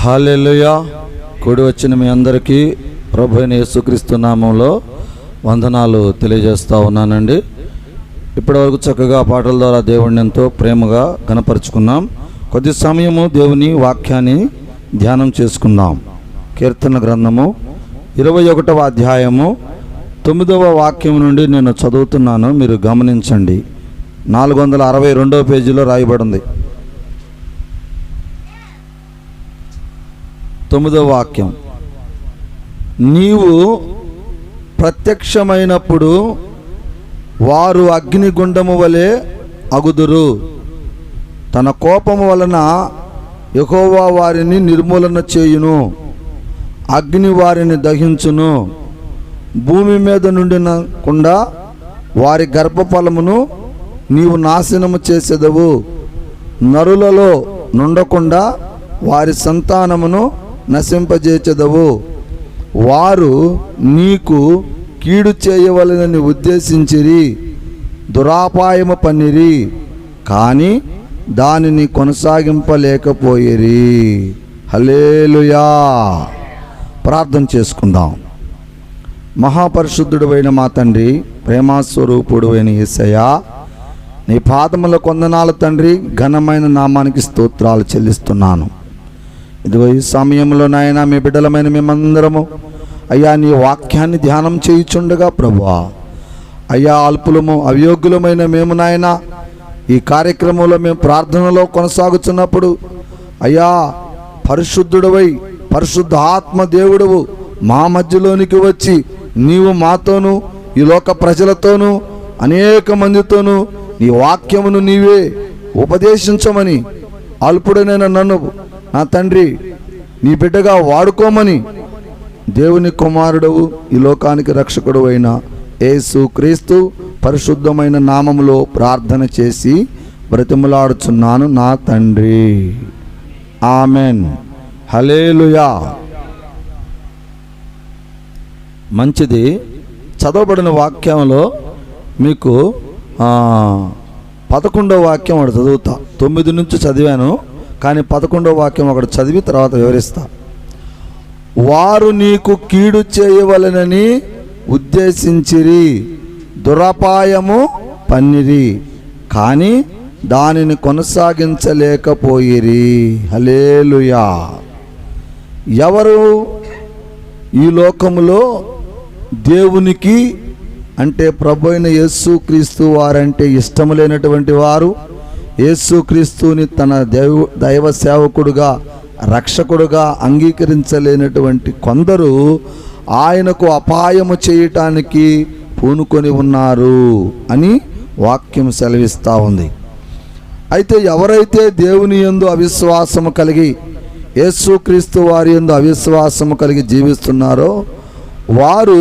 హల్లెలూయా. కూడి వచ్చిన మీ అందరికీ ప్రభు అయిన యేసుక్రీస్తు నామంలో వందనాలు తెలియజేస్తూ ఉన్నానండి. ఇప్పటివరకు చక్కగా పాటల ద్వారా దేవుడిని ఎంతో ప్రేమగా గణపరుచుకున్నాం. కొద్ది సమయము దేవుని వాక్యాన్ని ధ్యానం చేసుకుందాం. కీర్తన గ్రంథము 21వ అధ్యాయము 9వ వాక్యం నుండి నేను చదువుతున్నాను, మీరు గమనించండి. 462వ పేజీలో రాయబడింది. 9వ వాక్యం. నీవు ప్రత్యక్షమైనప్పుడు వారు అగ్నిగుండము వలె అగుదురు. తన కోపము వలన యెహోవా వారిని నిర్మూలన చేయును, అగ్ని వారిని దహించును. భూమి మీద నుండినకుండా వారి గర్భఫలమును నీవు నాశనము చేసేదవు. నరులలో నుండకుండా వారి సంతానమును నశింపజేచెదవు. వారు నీకు కీడు చేయవలనని ఉద్దేశించిరి, దురాపాయము పన్నిరి, కానీ దానిని కొనసాగింపలేకపోయిరి. హల్లెలూయా. ప్రార్థన చేసుకుందాం. మహాపరిశుద్ధుడైన మా తండ్రి, ప్రేమాస్వరూపుడైన యేసయ్యా, నీ పాదముల కొందనాలు తండ్రి. ఘనమైన నామానికి స్తోత్రాలు చెల్లిస్తున్నాను. ఇదిగో ఈ సమయంలో నాయన మీ బిడ్డలమైన మేమందరము అయ్యా నీ వాక్యాన్ని ధ్యానం చేయుచుండగా ప్రభువా, అయ్యా అల్పులము అవియోగ్యులమైన మేము నాయన ఈ కార్యక్రమంలో మేము ప్రార్థనలో కొనసాగుతున్నప్పుడు అయ్యా పరిశుద్ధుడవై పరిశుద్ధ ఆత్మ దేవుడవు మా మధ్యలోనికి వచ్చి నీవు మాతోనూ ఈ లోక ప్రజలతోనూ అనేక మందితోనూ నీ వాక్యమును నీవే ఉపదేశించమని, అల్పుడనైన నన్ను నా తండ్రి నీ బిడ్డగా వాడుకోమని దేవుని కుమారుడవు ఈ లోకానికి రక్షకుడు అయిన యేసు క్రీస్తు పరిశుద్ధమైన నామములో ప్రార్థన చేసి బ్రతిమలాడుచున్నాను నా తండ్రి. ఆమెన్. హల్లెలూయా. మంచిది. చదవబడిన వాక్యంలో మీకు 11వ వాక్యం ఒకటి చదువుతా. 9 నుంచి చదివాను, కానీ 11వ వాక్యం ఒకటి చదివి తర్వాత వివరిస్తా. వారు నీకు కీడు చేయవలనని ఉద్దేశించిరి, దురపాయము పన్నిరి, కానీ దానిని కొనసాగించలేకపోయిరి. హల్లెలూయా. ఎవరు ఈ లోకములో దేవునికి అంటే ప్రభు అయిన యేసుక్రీస్తు వారంటే ఇష్టము లేనటువంటి వారు, యేసుక్రీస్తుని తన దైవ సేవకుడుగా రక్షకుడుగా అంగీకరించలేనటువంటి కొందరు ఆయనకు అపాయము చేయటానికి పూనుకొని ఉన్నారు అని వాక్యం సెలవిస్తూ ఉంది. అయితే ఎవరైతే దేవుని యందు అవిశ్వాసము కలిగి యేసుక్రీస్తు వారి యందు అవిశ్వాసము కలిగి జీవిస్తున్నారో వారు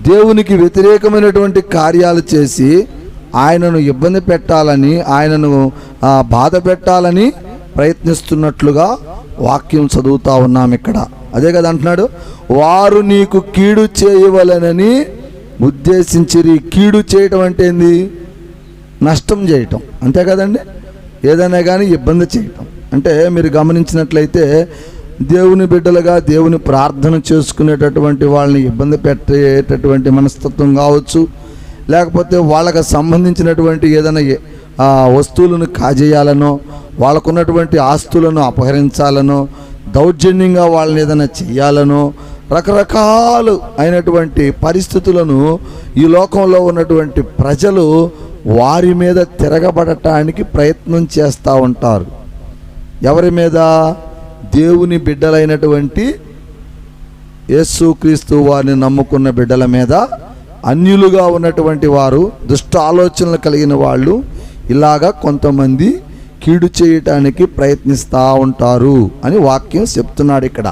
దేవునికి వ్యతిరేకమైనటువంటి కార్యాలు చేసి ఆయనను ఇబ్బంది పెట్టాలని, ఆయనను బాధ పెట్టాలని ప్రయత్నిస్తున్నట్లుగా వాక్యం చదువుతూ ఉన్నాం ఇక్కడ. అదే కదా అంటున్నాడు, వారు నీకు కీడు చేయవలనని ఉద్దేశించిరి. కీడు చేయటం అంటే ఏంది? నష్టం చేయటం, అంతే కదండి. ఏదైనా కానీ ఇబ్బంది చేయటం అంటే మీరు గమనించినట్లయితే దేవుని బిడ్డలుగా దేవుని ప్రార్థన చేసుకునేటటువంటి వాళ్ళని ఇబ్బంది పెట్టేటటువంటి మనస్తత్వం కావచ్చు, లేకపోతే వాళ్ళకు సంబంధించినటువంటి ఏదైనా వస్తువులను కాజేయాలనో, వాళ్ళకున్నటువంటి ఆస్తులను అపహరించాలనో, దౌర్జన్యంగా వాళ్ళని ఏదైనా చేయాలనో, రకరకాలు అయినటువంటి పరిస్థితులను ఈ లోకంలో ఉన్నటువంటి ప్రజలు వారి మీద తిరగబడటానికి ప్రయత్నం చేస్తూ ఉంటారు. ఎవరి మీద? దేవుని బిడ్డలైనటువంటి యేసుక్రీస్తు వారిని నమ్ముకున్న బిడ్డల మీద. అన్యులుగా ఉన్నటువంటి వారు, దుష్ట ఆలోచనలు కలిగిన వాళ్ళు ఇలాగా కొంతమంది కీడు చేయటానికి ప్రయత్నిస్తూ ఉంటారు అని వాక్యం చెప్తున్నాడు ఇక్కడ.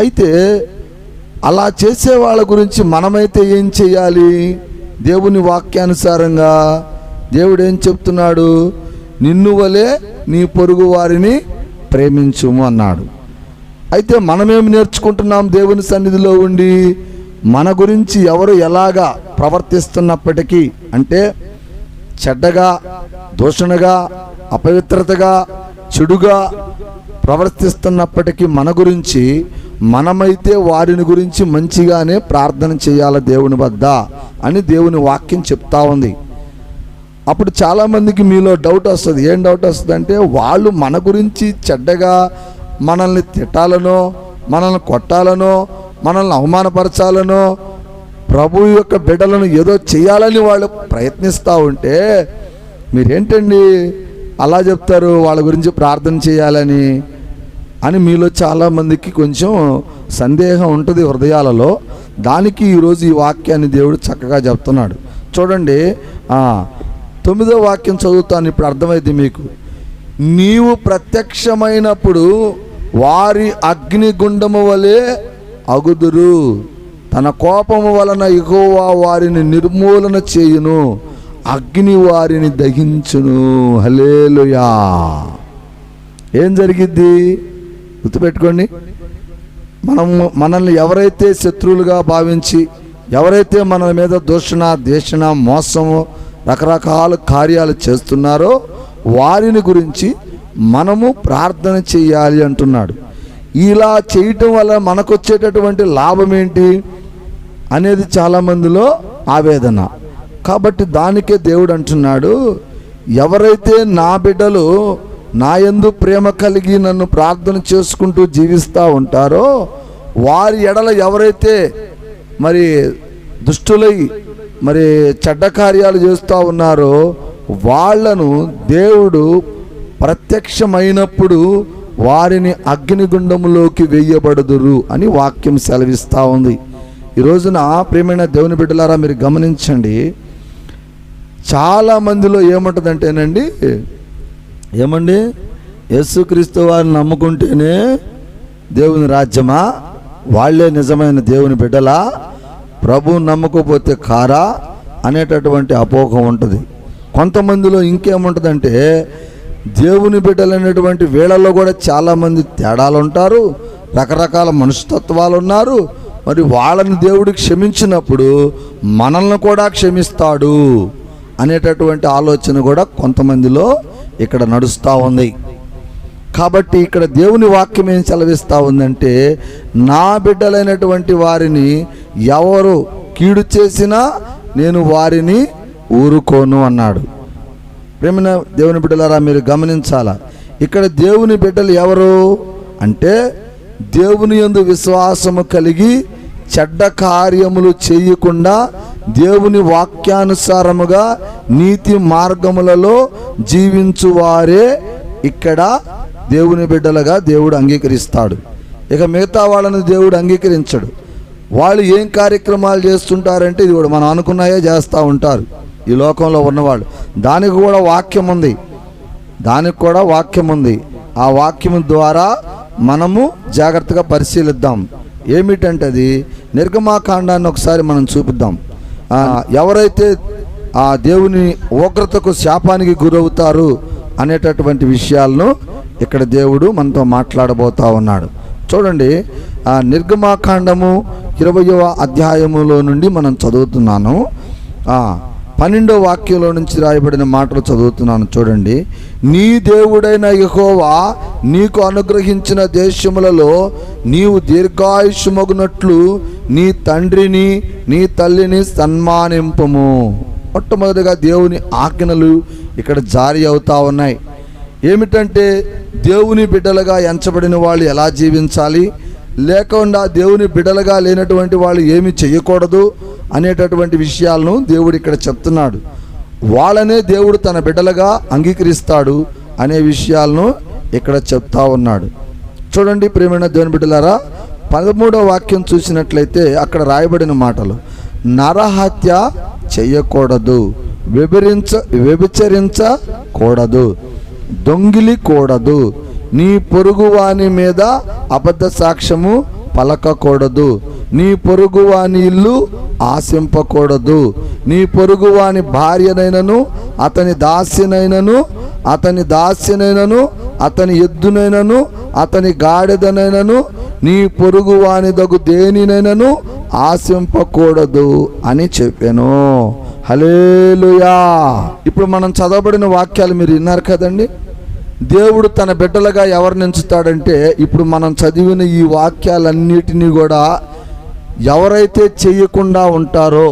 అయితే అలా చేసే వాళ్ళ గురించి మనమైతే ఏం చేయాలి? దేవుని వాక్యానుసారంగా దేవుడు ఏం చెప్తున్నాడు? నిన్ను వలె నీ పొరుగు వారిని ప్రేమించుము అన్నాడు. అయితే మనమేమి నేర్చుకుంటున్నాం దేవుని సన్నిధిలో ఉండి? మన గురించి ఎవరు ఎలాగా ప్రవర్తిస్తున్నప్పటికీ అంటే చెడ్డగా, దూషణగా, అపవిత్రతగా, చెడుగా ప్రవర్తిస్తున్నప్పటికీ మన గురించి మనమైతే వారిని గురించి మంచిగానే ప్రార్థన చేయాలి దేవుని వద్ద అని దేవుని వాక్యం చెప్తా ఉంది. అప్పుడు చాలామందికి మీలో డౌట్ వస్తుంది. ఏం డౌట్ వస్తుంది అంటే, వాళ్ళు మన గురించి చెడ్డగా మనల్ని తిట్టాలనో, మనల్ని కొట్టాలనో, మనల్ని అవమానపరచాలనో, ప్రభు యొక్క బిడ్డలను ఏదో చేయాలని వాళ్ళు ప్రయత్నిస్తూ ఉంటే మీరేంటండి అలా చెప్తారు వాళ్ళ గురించి ప్రార్థన చేయాలని అని మీలో చాలామందికి కొంచెం సందేహం ఉంటుంది హృదయాలలో. దానికి ఈరోజు ఈ వాక్యాన్ని దేవుడు చక్కగా చెప్తున్నాడు. చూడండి, 9వ వాక్యం చదువుతాను, ఇప్పుడు అర్థమైంది మీకు. నీవు ప్రత్యక్షమైనప్పుడు వారి అగ్నిగుండము వలె అగుదురు, తన కోపము వలన యెహోవా వారిని నిర్మూలన చేయును, అగ్ని వారిని దహించును. హల్లెలూయా. ఏం జరిగిద్ది గుర్తుపెట్టుకోండి. మనల్ని ఎవరైతే శత్రువులుగా భావించి, ఎవరైతే మన మీద దూషణ, ద్వేషణ, మోసము, రకరకాల కార్యాలు చేస్తున్నారో వారిని గురించి మనము ప్రార్థన చేయాలి అంటున్నాడు. ఇలా చేయటం వల్ల మనకు వచ్చేటటువంటి లాభం ఏంటి అనేది చాలామందిలో ఆవేదన. కాబట్టి దానికే దేవుడు అంటున్నాడు, ఎవరైతే నా బిడ్డలు నా యందు ప్రేమ కలిగి నన్ను ప్రార్థన చేసుకుంటూ జీవిస్తూ ఉంటారో వారి ఎడల ఎవరైతే మరి దుష్టులై మరి చెడ్డ కార్యాలు చేస్తూ ఉన్నారో వాళ్లను దేవుడు ప్రత్యక్షమైనప్పుడు వారిని అగ్నిగుండములోకి వెయ్యబడుదురు అని వాక్యం సెలవిస్తూ ఉంది. ఈ రోజున ప్రియమైన దేవుని బిడ్డలారా, మీరు గమనించండి, చాలామందిలో ఏముంటుందంటేనండి, ఏమండి యేసుక్రీస్తు వారిని నమ్ముకుంటేనే దేవుని రాజ్యమా, వాళ్ళే నిజమైన దేవుని బిడ్డలా, ప్రభువు నమ్మకపోతే కారా అనేటటువంటి అపోహం ఉంటుంది. కొంతమందిలో ఇంకేముంటుందంటే, దేవుని బిడ్డలైనటువంటి వీళ్ళల్లో కూడా చాలామంది తేడాలు ఉంటారు, రకరకాల మనస్తత్వాలు ఉన్నారు. మరి వాళ్ళని దేవుడు క్షమించినప్పుడు మనల్ని కూడా క్షమిస్తాడు అనేటటువంటి ఆలోచన కూడా కొంతమందిలో ఇక్కడ నడుస్తూ ఉంది. కాబట్టి ఇక్కడ దేవుని వాక్యం ఏం సెలవిస్తూ ఉందంటే, నా బిడ్డలైనటువంటి వారిని ఎవరు కీడు చేసినా నేను వారిని ఊరుకోను అన్నాడు. ప్రేమైన దేవుని బిడ్డలారా, మీరు గమనించాలా, ఇక్కడ దేవుని బిడ్డలు ఎవరు అంటే, దేవుని యందు విశ్వాసము కలిగి చెడ్డ కార్యములు చేయకుండా దేవుని వాక్యానుసారముగా నీతి మార్గములలో జీవించువారే ఇక్కడ దేవుని బిడ్డలుగా దేవుడు అంగీకరిస్తాడు. ఇక మిగతా వాళ్ళని దేవుడు అంగీకరించడు. వాళ్ళు ఏం కార్యక్రమాలు చేస్తుంటారంటే ఇది కూడా మనం అనుకున్నాయే చేస్తూ ఉంటారు ఈ లోకంలో ఉన్నవాళ్ళు. దానికి కూడా వాక్యం ఉంది, దానికి కూడా వాక్యం ఉంది. ఆ వాక్యం ద్వారా మనము జాగ్రత్తగా పరిశీలిద్దాం. ఏమిటంటే అది నిర్గమాకాండాన్ని ఒకసారి మనం చూపిద్దాం. ఎవరైతే ఆ దేవుని ఉగ్రతకు శాపానికి గురవుతారు అనేటటువంటి విషయాలను ఇక్కడ దేవుడు మనతో మాట్లాడబోతా ఉన్నాడు. చూడండి, ఆ నిర్గమాకాండము 20వ అధ్యాయములో నుండి మనం చదువుతున్నాను. 12వ వాక్యంలో నుంచి రాయబడిన మాటలు చదువుతున్నాను. చూడండి, నీ దేవుడైన యెహోవా నీకు అనుగ్రహించిన దేశములలో నీవు దీర్ఘాయుష్మగునట్లు నీ తండ్రిని నీ తల్లిని సన్మానింపము. మొట్టమొదటిగా దేవుని ఆజ్ఞలు ఇక్కడ జారీ అవుతా ఉన్నాయి. ఏమిటంటే, దేవుని బిడ్డలుగా ఎంచబడిన వాళ్ళు ఎలా జీవించాలి, లేకుండా దేవుని బిడ్డలుగా లేనటువంటి వాళ్ళు ఏమి చేయకూడదు అనేటటువంటి విషయాలను దేవుడు ఇక్కడ చెప్తున్నాడు. వాళ్ళనే దేవుడు తన బిడ్డలుగా అంగీకరిస్తాడు అనే విషయాలను ఇక్కడ చెప్తా ఉన్నాడు. చూడండి ప్రియమైన దేవుని బిడ్డలారా, 13వ వాక్యం చూసినట్లయితే అక్కడ రాయబడిన మాటలు, నరహత్య చేయకూడదు, వ్యభిచరించకూడదు, దొంగిలికూడదు, నీ పొరుగువాని మీద అబద్ధ సాక్ష్యము పలకకూడదు, నీ పొరుగువాని ఇల్లు ఆశింపకూడదు, నీ పొరుగువాని భార్యనైనను అతని దాస్యనైనను అతని ఎద్దునైనను అతని గాడిదనైనను నీ పొరుగువానిదగు దేనినైనను ఆశింపకూడదు అని చెప్పాను. హల్లెలూయా. ఇప్పుడు మనం చదవబడిన వాక్యాలు మీరు విన్నారు కదండి. దేవుడు తన బిడ్డలుగా ఎవరిని ఎంచుతాడంటే, ఇప్పుడు మనం చదివిన ఈ వాక్యాలన్నిటినీ కూడా ఎవరైతే చేయకుండా ఉంటారో,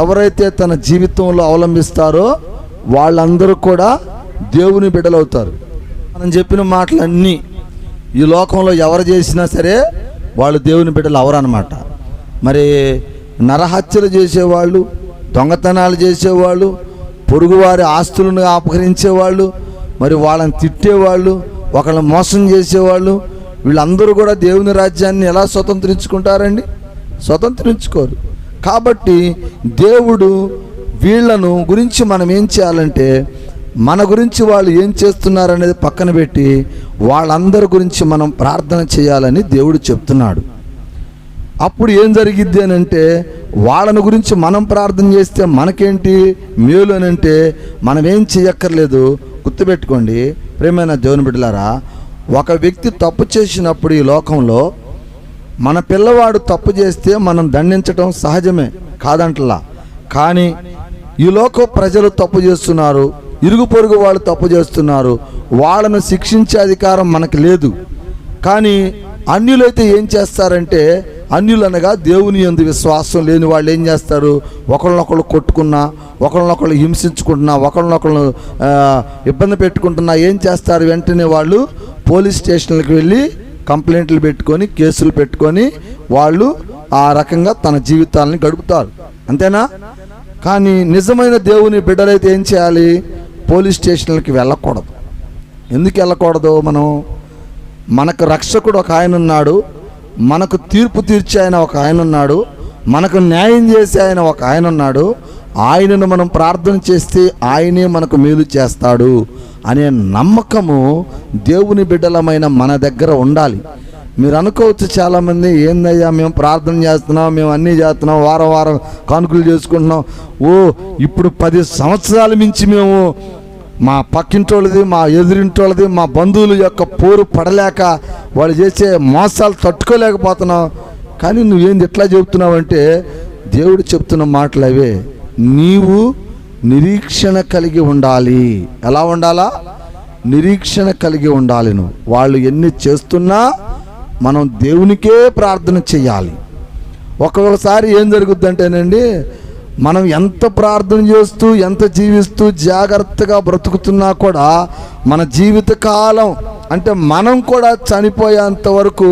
ఎవరైతే తన జీవితంలో అవలంబిస్తారో వాళ్ళందరూ కూడా దేవుని బిడ్డలవుతారు. మనం చెప్పిన మాటలన్నీ ఈ లోకంలో ఎవరు చేసినా సరే వాళ్ళు దేవుని బిడ్డలు అవరన్నమాట. మరి నరహత్యలు చేసేవాళ్ళు, దొంగతనాలు చేసేవాళ్ళు, పొరుగువారి ఆస్తులను అపహరించేవాళ్ళు, మరి వాళ్ళని తిట్టేవాళ్ళు, ఒకళ్ళని మోసం చేసేవాళ్ళు, వీళ్ళందరూ కూడా దేవుని రాజ్యాన్ని ఎలా స్వతంత్రించుకుంటారండి? స్వతంత్రించుకోరు. కాబట్టి దేవుడు వీళ్ళను గురించి మనం ఏం చేయాలంటే, మన గురించి వాళ్ళు ఏం చేస్తున్నారనేది పక్కన పెట్టి వాళ్ళందరి గురించి మనం ప్రార్థన చేయాలని దేవుడు చెప్తున్నాడు. అప్పుడు ఏం జరిగిద్ది అని అంటే, వాళ్ళని గురించి మనం ప్రార్థన చేస్తే మనకేంటి మేలు అని అంటే, మనం ఏం చేయక్కర్లేదు. గుర్తుపెట్టుకోండి ప్రియమైన దేవుని బిడ్డలారా, ఒక వ్యక్తి తప్పు చేసినప్పుడు ఈ లోకంలో మన పిల్లవాడు తప్పు చేస్తే మనం దండించడం సహజమే, కాదంటలా. కానీ ఈ లోక ప్రజలు తప్పు చేస్తున్నారు, ఇరుగు పొరుగు వాళ్ళు తప్పు చేస్తున్నారు, వాళ్ళను శిక్షించే అధికారం మనకు లేదు. కానీ అన్యులైతే ఏం చేస్తారంటే, అన్యులనగా దేవుని యందు విశ్వాసం లేని వాళ్ళు ఏం చేస్తారు, ఒకళ్ళనొకళ్ళు కొట్టుకున్నా, ఒకళ్ళనొకళ్ళు హింసించుకుంటున్నా, ఒకళ్ళనొకళ్ళు ఇబ్బంది పెట్టుకుంటున్నా ఏం చేస్తారు, వెంటనే వాళ్ళు పోలీస్ స్టేషన్లకు వెళ్ళి కంప్లైంట్లు పెట్టుకొని, కేసులు పెట్టుకొని వాళ్ళు ఆ రకంగా తన జీవితాలని గడుపుతారు. అంతేనా? కానీ నిజమైన దేవుని బిడ్డలైతే ఏం చేయాలి? పోలీస్ స్టేషన్లకి వెళ్ళకూడదు. ఎందుకు వెళ్ళకూడదు? మనకు రక్షకుడు ఒక ఆయన ఉన్నాడు, మనకు తీర్పు తీర్చే ఆయన ఒక ఆయన ఉన్నాడు, మనకు న్యాయం చేసే ఆయన ఒక ఆయన ఉన్నాడు. ఆయనను మనం ప్రార్థన చేస్తే ఆయనే మనకు మేలు చేస్తాడు అనే నమ్మకము దేవుని బిడ్డలమైన మన దగ్గర ఉండాలి. మీరు అనుకోవచ్చు చాలామంది, ఏందయ్యా మేము ప్రార్థన చేస్తున్నాం, మేము అన్నీ చేస్తున్నాం, వారం వారం కానుకలు చేసుకుంటున్నాం, ఇప్పుడు 10 సంవత్సరాల మించి మేము మా పక్కింటోళ్ళది, మా ఎదురింటోళ్ళది, మా బంధువుల యొక్క పోరు పడలేక వాళ్ళు చేసే మోసాలు తట్టుకోలేకపోతున్నాం. కానీ నువ్వేంది ఎట్లా చెబుతున్నావు అంటే, దేవుడు చెప్తున్న మాటలు అవే. నీవు నిరీక్షణ కలిగి ఉండాలి. ఎలా ఉండాలా? నిరీక్షణ కలిగి ఉండాలి. నువ్వు వాళ్ళు ఎన్ని చేస్తున్నా మనం దేవునికే ప్రార్థన చేయాలి. ఒక్కొక్కసారి ఏం జరుగుద్దంటేనండి, మనం ఎంత ప్రార్థన చేస్తూ ఎంత జీవిస్తూ జాగ్రత్తగా బ్రతుకుతున్నా కూడా మన జీవితకాలం అంటే మనం కూడా చనిపోయేంత వరకు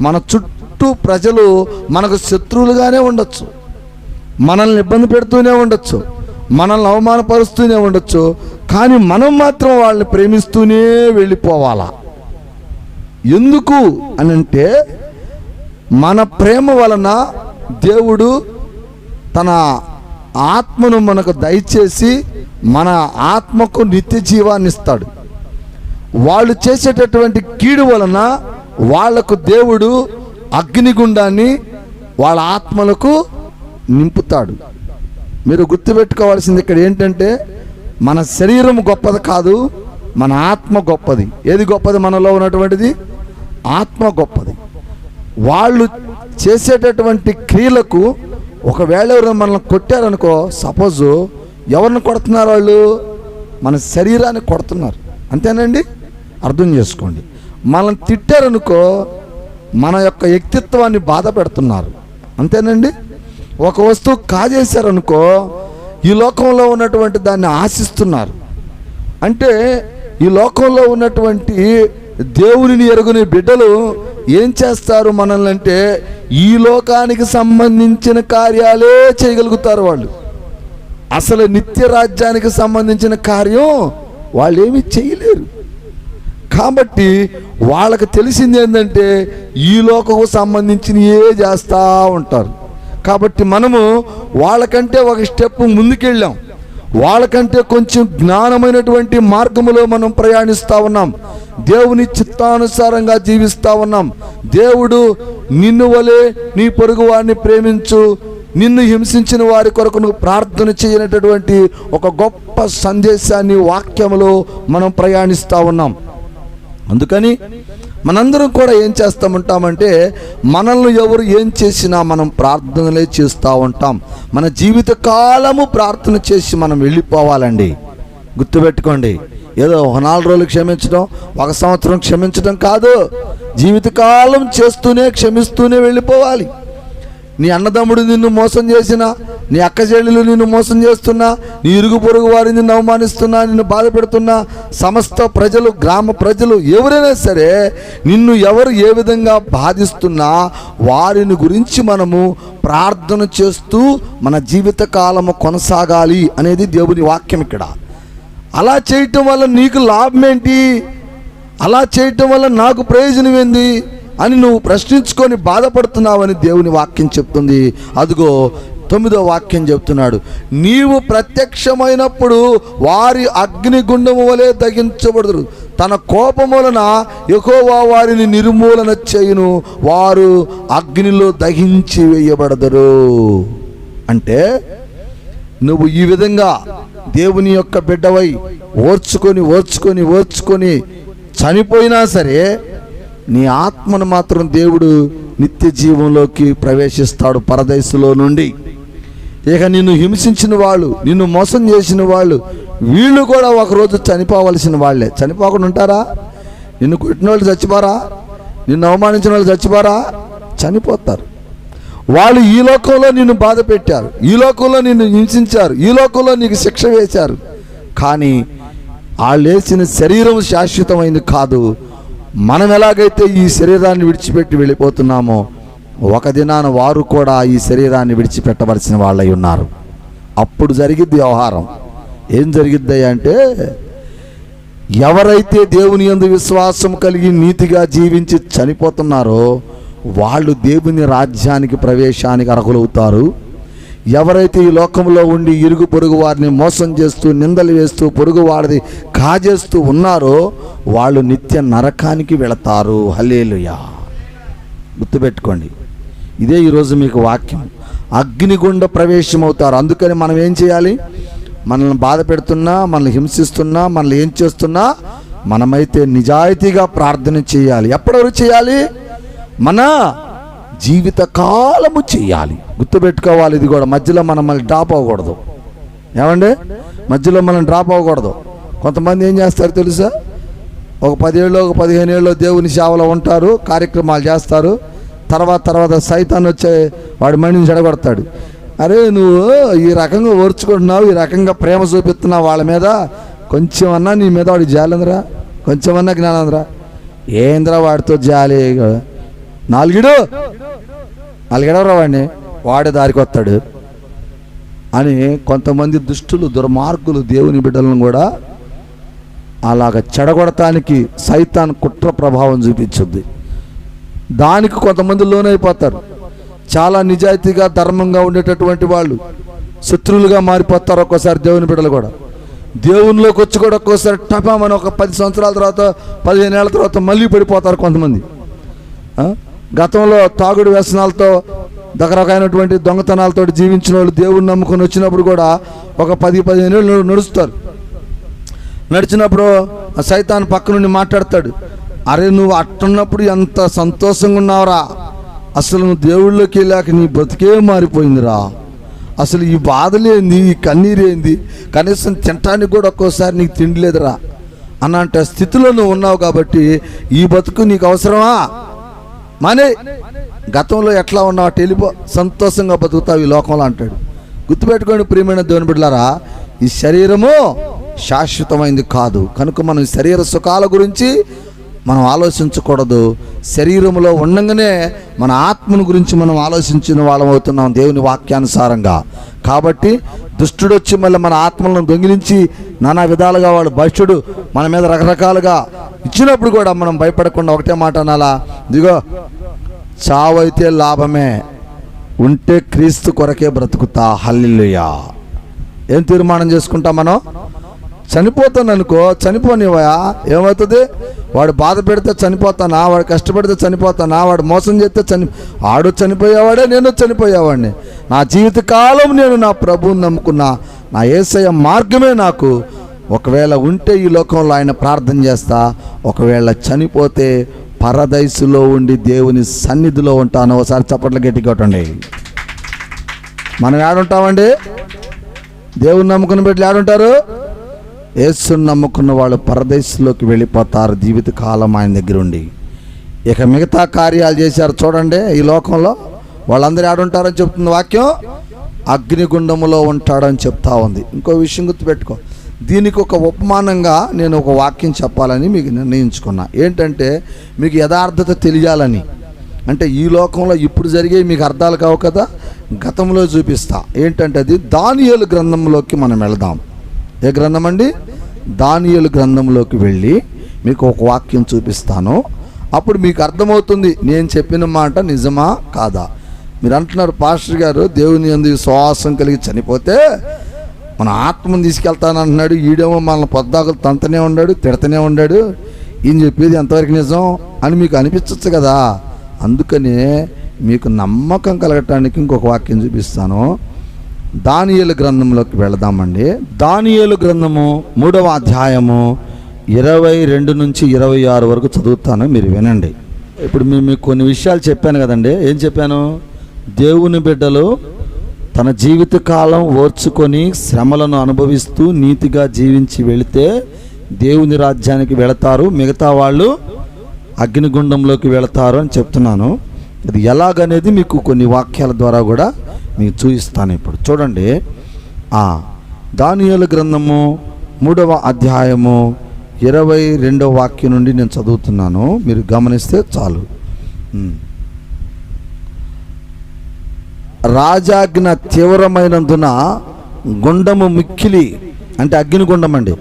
మన చుట్టూ ప్రజలు మనకు శత్రువులుగానే ఉండొచ్చు, మనల్ని ఇబ్బంది పెడుతూనే ఉండొచ్చు, మనల్ని అవమానపరుస్తూనే ఉండొచ్చు. కానీ మనం మాత్రం వాళ్ళని ప్రేమిస్తూనే వెళ్ళిపోవాలా. ఎందుకు అని అంటే, మన ప్రేమ వలన దేవుడు తన ఆత్మను మనకు దయచేసి మన ఆత్మకు నిత్య జీవాన్ని ఇస్తాడు. వాళ్ళు చేసేటటువంటి కీడు వలన వాళ్లకు దేవుడు అగ్నిగుండాన్ని వాళ్ళ ఆత్మలకు నింపుతాడు. మీరు గుర్తుపెట్టుకోవాల్సింది ఇక్కడ ఏంటంటే, మన శరీరం గొప్పది కాదు, మన ఆత్మ గొప్పది. ఏది గొప్పది? మనలో ఉన్నటువంటిది ఆత్మ గొప్పది. వాళ్ళు చేసేటటువంటి క్రియలకు ఒకవేళ ఎవరైనా మనల్ని కొట్టారనుకో, సపోజ్ ఎవరిని కొడుతున్నారు? వాళ్ళు మన శరీరాన్ని కొడుతున్నారు. అంతేనండి? అర్థం చేసుకోండి. మనల్ని తిట్టారనుకో, మన యొక్క వ్యక్తిత్వాన్ని బాధ పెడుతున్నారు. అంతేనండి? ఒక వస్తువు కాజేశారనుకో, ఈ లోకంలో ఉన్నటువంటి దాన్ని ఆశిస్తున్నారు. అంటే ఈ లోకంలో ఉన్నటువంటి దేవునిని ఎరుగుని బిడ్డలు ఏం చేస్తారు మనల్ని అంటే, ఈ లోకానికి సంబంధించిన కార్యాలే చేయగలుగుతారు వాళ్ళు. అసలు నిత్య రాజ్యానికి సంబంధించిన కార్యం వాళ్ళు ఏమీ చేయలేరు. కాబట్టి వాళ్ళకి తెలిసింది ఏంటంటే, ఈ లోకకు సంబంధించినవే చేస్తూ ఉంటారు. కాబట్టి మనము వాళ్ళకంటే ఒక స్టెప్ ముందుకెళ్ళాం, వాళ్ళకంటే కొంచెం జ్ఞానమైనటువంటి మార్గములో మనం ప్రయాణిస్తూ ఉన్నాం, దేవుని చిత్తానుసారంగా జీవిస్తూ ఉన్నాం. దేవుడు నిన్ను వలె నీ పొరుగు వారిని ప్రేమించు, నిన్ను హింసించిన వారి కొరకు నువ్వు ప్రార్థన చేయనటువంటి ఒక గొప్ప సందేశాన్ని వాక్యములో మనం ప్రయాణిస్తూ ఉన్నాం. అందుకని మనందరం కూడా ఏం చేస్తామంటామంటే, మనల్ని ఎవరు ఏం చేసినా మనం ప్రార్థనలే చేస్తూ ఉంటాం. మన జీవిత కాలము ప్రార్థన చేసి మనం వెళ్ళిపోవాలండి. గుర్తుపెట్టుకోండి, ఏదో ఒక 4 రోజులు క్షమించడం, 1 సంవత్సరం క్షమించడం కాదు, జీవితకాలం చేస్తూనే క్షమిస్తూనే వెళ్ళిపోవాలి. నీ అన్నదమ్ముడు నిన్ను మోసం చేసినా, నీ అక్క చెల్లెలు నిన్ను మోసం చేస్తున్నా, నీ ఇరుగు పొరుగు వారిని నిన్ను అవమానిస్తున్నా, నిన్ను బాధ పెడుతున్నా, సమస్త ప్రజలు, గ్రామ ప్రజలు ఎవరైనా సరే నిన్ను ఎవరు ఏ విధంగా బాధిస్తున్నా వారిని గురించి మనము ప్రార్థన చేస్తూ మన జీవిత కాలము కొనసాగాలి అనేది దేవుని వాక్యం. ఇక్కడ అలా చేయటం వల్ల నీకు లాభం ఏంటి, అలా చేయటం వల్ల నాకు ప్రయోజనం ఏంది అని నువ్వు ప్రశ్నించుకొని బాధపడుతున్నావని దేవుని వాక్యం చెప్తుంది. అదిగో 9వ వాక్యం చెప్తున్నాడు, నీవు ప్రత్యక్షమైనప్పుడు వారి అగ్నిగుండము వలె దహించబడుదురు, తన కోపం వలన యెహోవా వారిని నిర్మూలన చేయును, వారు అగ్నిలో దహించి వేయబడదురు. అంటే నువ్వు ఈ విధంగా దేవుని యొక్క బిడ్డవై ఓర్చుకొని ఓర్చుకొని ఓర్చుకొని చనిపోయినా సరే నీ ఆత్మను మాత్రం దేవుడు నిత్య జీవంలోకి ప్రవేశిస్తాడు పరదేశంలో నుండి. ఇక నిన్ను హింసించిన వాళ్ళు, నిన్ను మోసం చేసిన వాళ్ళు, వీళ్ళు కూడా ఒకరోజు చనిపోవలసిన వాళ్ళే. చనిపోకుండా ఉంటారా? నిన్ను కొట్టిన వాళ్ళు చచ్చిపోరా? నిన్ను అవమానించిన వాళ్ళు చచ్చిపోరా? చనిపోతారు. వాళ్ళు ఈ లోకంలో నిన్ను బాధ పెట్టారు, ఈ లోకంలో నిన్ను హింసించారు, ఈ లోకంలో నీకు శిక్ష వేశారు. కానీ వాళ్ళు వేసిన శరీరం శాశ్వతమైంది కాదు. మనం ఎలాగైతే ఈ శరీరాన్ని విడిచిపెట్టి వెళ్ళిపోతున్నామో ఒక దినాన వారు కూడా ఈ శరీరాన్ని విడిచిపెట్టవలసిన వాళ్ళై ఉన్నారు. అప్పుడు జరిగిద్ది వ్యవహారం. ఏం జరిగిద్ది అంటే, ఎవరైతే దేవుని యందు విశ్వాసం కలిగి నీతిగా జీవించి చనిపోతున్నారో వాళ్ళు దేవుని రాజ్యానికి ప్రవేశానికి అర్హులవుతారు. ఎవరైతే ఈ లోకంలో ఉండి ఇరుగు పొరుగు వారిని మోసం చేస్తూ, నిందలు వేస్తూ, పొరుగు వారిని కాజేస్తూ ఉన్నారో వాళ్ళు నిత్య నరకానికి వెళతారు. హల్లెలూయా. గుర్తుపెట్టుకోండి, ఇదే ఈరోజు మీకు వాక్యం. అగ్నిగుండ ప్రవేశం అవుతారు. అందుకని మనం ఏం చేయాలి? మనల్ని బాధ పెడుతున్నా, మనల్ని హింసిస్తున్నా, మనల్ని ఏం చేస్తున్నా మనమైతే నిజాయితీగా ప్రార్థన చేయాలి. ఎప్పటివరకు చేయాలి? మన జీవిత కాలము చేయాలి. గుర్తుపెట్టుకోవాలి. ఇది కూడా మధ్యలో మనం మళ్ళీ డ్రాప్ అవ్వకూడదు. ఏమండి? మధ్యలో మనం డ్రాప్ అవ్వకూడదు. కొంతమంది ఏం చేస్తారు తెలుసా? ఒక 10 ఏళ్ళు, ఒక 15 ఏళ్ళు దేవుని సేవలో ఉంటారు, కార్యక్రమాలు చేస్తారు. తర్వాత సైతాన్ వచ్చే వాడి మైండ్ని చెడగొడతాడు. అరే నువ్వు ఈ రకంగా ఓర్చుకుంటున్నావు, ఈ రకంగా ప్రేమ చూపిస్తున్నావు వాళ్ళ మీద, కొంచెం అన్నా నీ మీద వాడికి జాలిందిరా, కొంచెం అన్నా జ్ఞానందిరా. ఏంద్రా వాడితో జాలి, నాలుగేడవరా వాడిని, వాడే దారికి వస్తాడు అని కొంతమంది దుష్టులు, దుర్మార్గులు దేవుని బిడ్డలను కూడా అలాగ చెడగొడటానికి సైతాన్ కుట్ర ప్రభావం చూపించుద్ది. దానికి కొంతమంది లోనైపోతారు. చాలా నిజాయితీగా ధర్మంగా ఉండేటటువంటి వాళ్ళు శత్రువులుగా మారిపోతారు. ఒక్కోసారి దేవుని బిడ్డలు కూడా దేవునిలోకి వచ్చి కూడా ఒక్కోసారి టపామని ఒక 10 సంవత్సరాల తర్వాత, 15 ఏళ్ళ తర్వాత మళ్ళీ పడిపోతారు కొంతమంది. గతంలో తాగుడు వ్యసనాలతో, రకరకాలైనటువంటి దొంగతనాలతో జీవించిన వాళ్ళు దేవుని నమ్ముకొని వచ్చినప్పుడు కూడా ఒక 10-15 ఏళ్ళు నడుస్తారు. నడిచినప్పుడు సైతాన్ పక్క నుండి మాట్లాడతాడు, అరే నువ్వు అట్టున్నప్పుడు ఎంత సంతోషంగా ఉన్నావురా, అసలు నువ్వు దేవుళ్ళకి వెళ్ళాక నీ బతికే మారిపోయిందిరా, అసలు ఈ బాధలేంది, ఈ కన్నీరేంది, కనీసం తినటానికి కూడా ఒక్కోసారి నీకు తిండి లేదురా అన్నంట స్థితిలో నువ్వు ఉన్నావు. కాబట్టి ఈ బతుకు నీకు అవసరమా? మానే, గతంలో ఎట్లా ఉన్నావు అటు వెళ్ళిపో, సంతోషంగా బతుకుతావు ఈ లోకంలో అంటాడు. గుర్తుపెట్టుకోండి ప్రియమైన దేవుని బిడ్డలారా, ఈ శరీరము శాశ్వతమైంది కాదు. కనుక మనం శరీర సుఖాల గురించి మనం ఆలోచించకూడదు. శరీరంలో ఉండగానే మన ఆత్మను గురించి మనం ఆలోచించిన వాళ్ళం అవుతున్నాం దేవుని వాక్యానుసారంగా. కాబట్టి దుష్టుడు వచ్చి మళ్ళీ మన ఆత్మలను దొంగిలించి నానా విధాలుగా వాడు భ్రష్టుడు మన మీద రకరకాలుగా ఇచ్చినప్పుడు కూడా మనం భయపడకుండా ఒకటే మాట అనాలా, ఇదిగో చావైతే లాభమే, ఉంటే క్రీస్తు కొరకే బ్రతుకుతా. హల్లెలూయా. ఏం తీర్మానం చేసుకుంటాం మనం? చనిపోతాను అనుకో, చనిపోనివా, ఏమవుతుంది? వాడు బాధ పెడితే చనిపోతానా, వాడు కష్టపడితే చనిపోతానా, వాడు మోసం చేస్తే ఆడు చనిపోయేవాడే, నేను చనిపోయేవాడిని. నా జీవితకాలం నేను నా ప్రభువుని నమ్ముకున్నా, నా యేసయ్య మార్గమే నాకు. ఒకవేళ ఉంటే ఈ లోకంలో ఆయన ప్రార్థన చేస్తా, ఒకవేళ చనిపోతే పరదైసులో ఉండి దేవుని సన్నిధిలో ఉంటాను. ఒకసారి చప్పట్లు గట్టిగా కొట్టండి. మనం ఏడుంటామండి? దేవుని నమ్ముకుని పెట్టి ఏడుంటారు? యేసుని నమ్ముకున్న వాళ్ళు పరదేశంలోకి వెళ్ళిపోతారు జీవితకాలం ఆయన దగ్గర ఉండి. ఇక మిగతా కార్యాలు చేశారు చూడండి. ఈ లోకంలో వాళ్ళందరూ ఆడుంటారని చెప్తుంది వాక్యం, అగ్నిగుండములో ఉంటాడని చెప్తా ఉంది. ఇంకో విషయం గుర్తుపెట్టుకో, దీనికి ఒక ఉపమానంగా నేను ఒక వాక్యం చెప్పాలని మీకు నిర్ణయించుకున్నా. ఏంటంటే మీకు యథార్థత తెలియాలని. అంటే ఈ లోకంలో ఇప్పుడు జరిగే మీకు అర్థాలు కావు కదా, గతంలో చూపిస్తా. ఏంటంటే అది దానియేలు గ్రంథంలోకి మనం వెళదాం. ఏ గ్రంథం అండి? దానియేలు గ్రంథంలోకి వెళ్ళి మీకు ఒక వాక్యం చూపిస్తాను. అప్పుడు మీకు అర్థమవుతుంది నేను చెప్పిన మాట నిజమా కాదా. మీరు అంటున్నారు పాస్టర్ గారు దేవుని యందు విశ్వాసం కలిగి చనిపోతే మన ఆత్మను తీసుకెళ్తానంటున్నాడు, ఈడేమో మనల్ని పొద్దాకులు తంతనే ఉన్నాడు, తిడతనే ఉన్నాడు, ఈయన చెప్పేది ఎంతవరకు నిజం అని మీకు అనిపించవచ్చు కదా. అందుకనే మీకు నమ్మకం కలగటానికి ఇంకొక వాక్యం చూపిస్తాను. దానియేలు గ్రంథంలోకి వెళదామండి. దానియేలు గ్రంథము 3వ అధ్యాయము 22 నుంచి 26 వరకు చదువుతాను, మీరు వినండి. ఇప్పుడు మీకు కొన్ని విషయాలు చెప్పాను కదండి. ఏం చెప్పాను? దేవుని బిడ్డలు తన జీవితకాలం ఓర్చుకొని శ్రమలను అనుభవిస్తూ నీతిగా జీవించి వెళితే దేవుని రాజ్యానికి వెళతారు, మిగతా వాళ్ళు అగ్నిగుండంలోకి వెళతారు అని చెప్తున్నాను. అది ఎలాగనేది మీకు కొన్ని వాక్యాల ద్వారా కూడా మీకు చూపిస్తాను. ఇప్పుడు చూడండి, దానియేలు గ్రంథము 3వ అధ్యాయము 22వ వాక్యం నుండి నేను చదువుతున్నాను, మీరు గమనిస్తే చాలు. రాజాజ్ఞ తీవ్రమైనందున గుండము మిక్కిలి, అంటే అగ్నిగుండం అండి,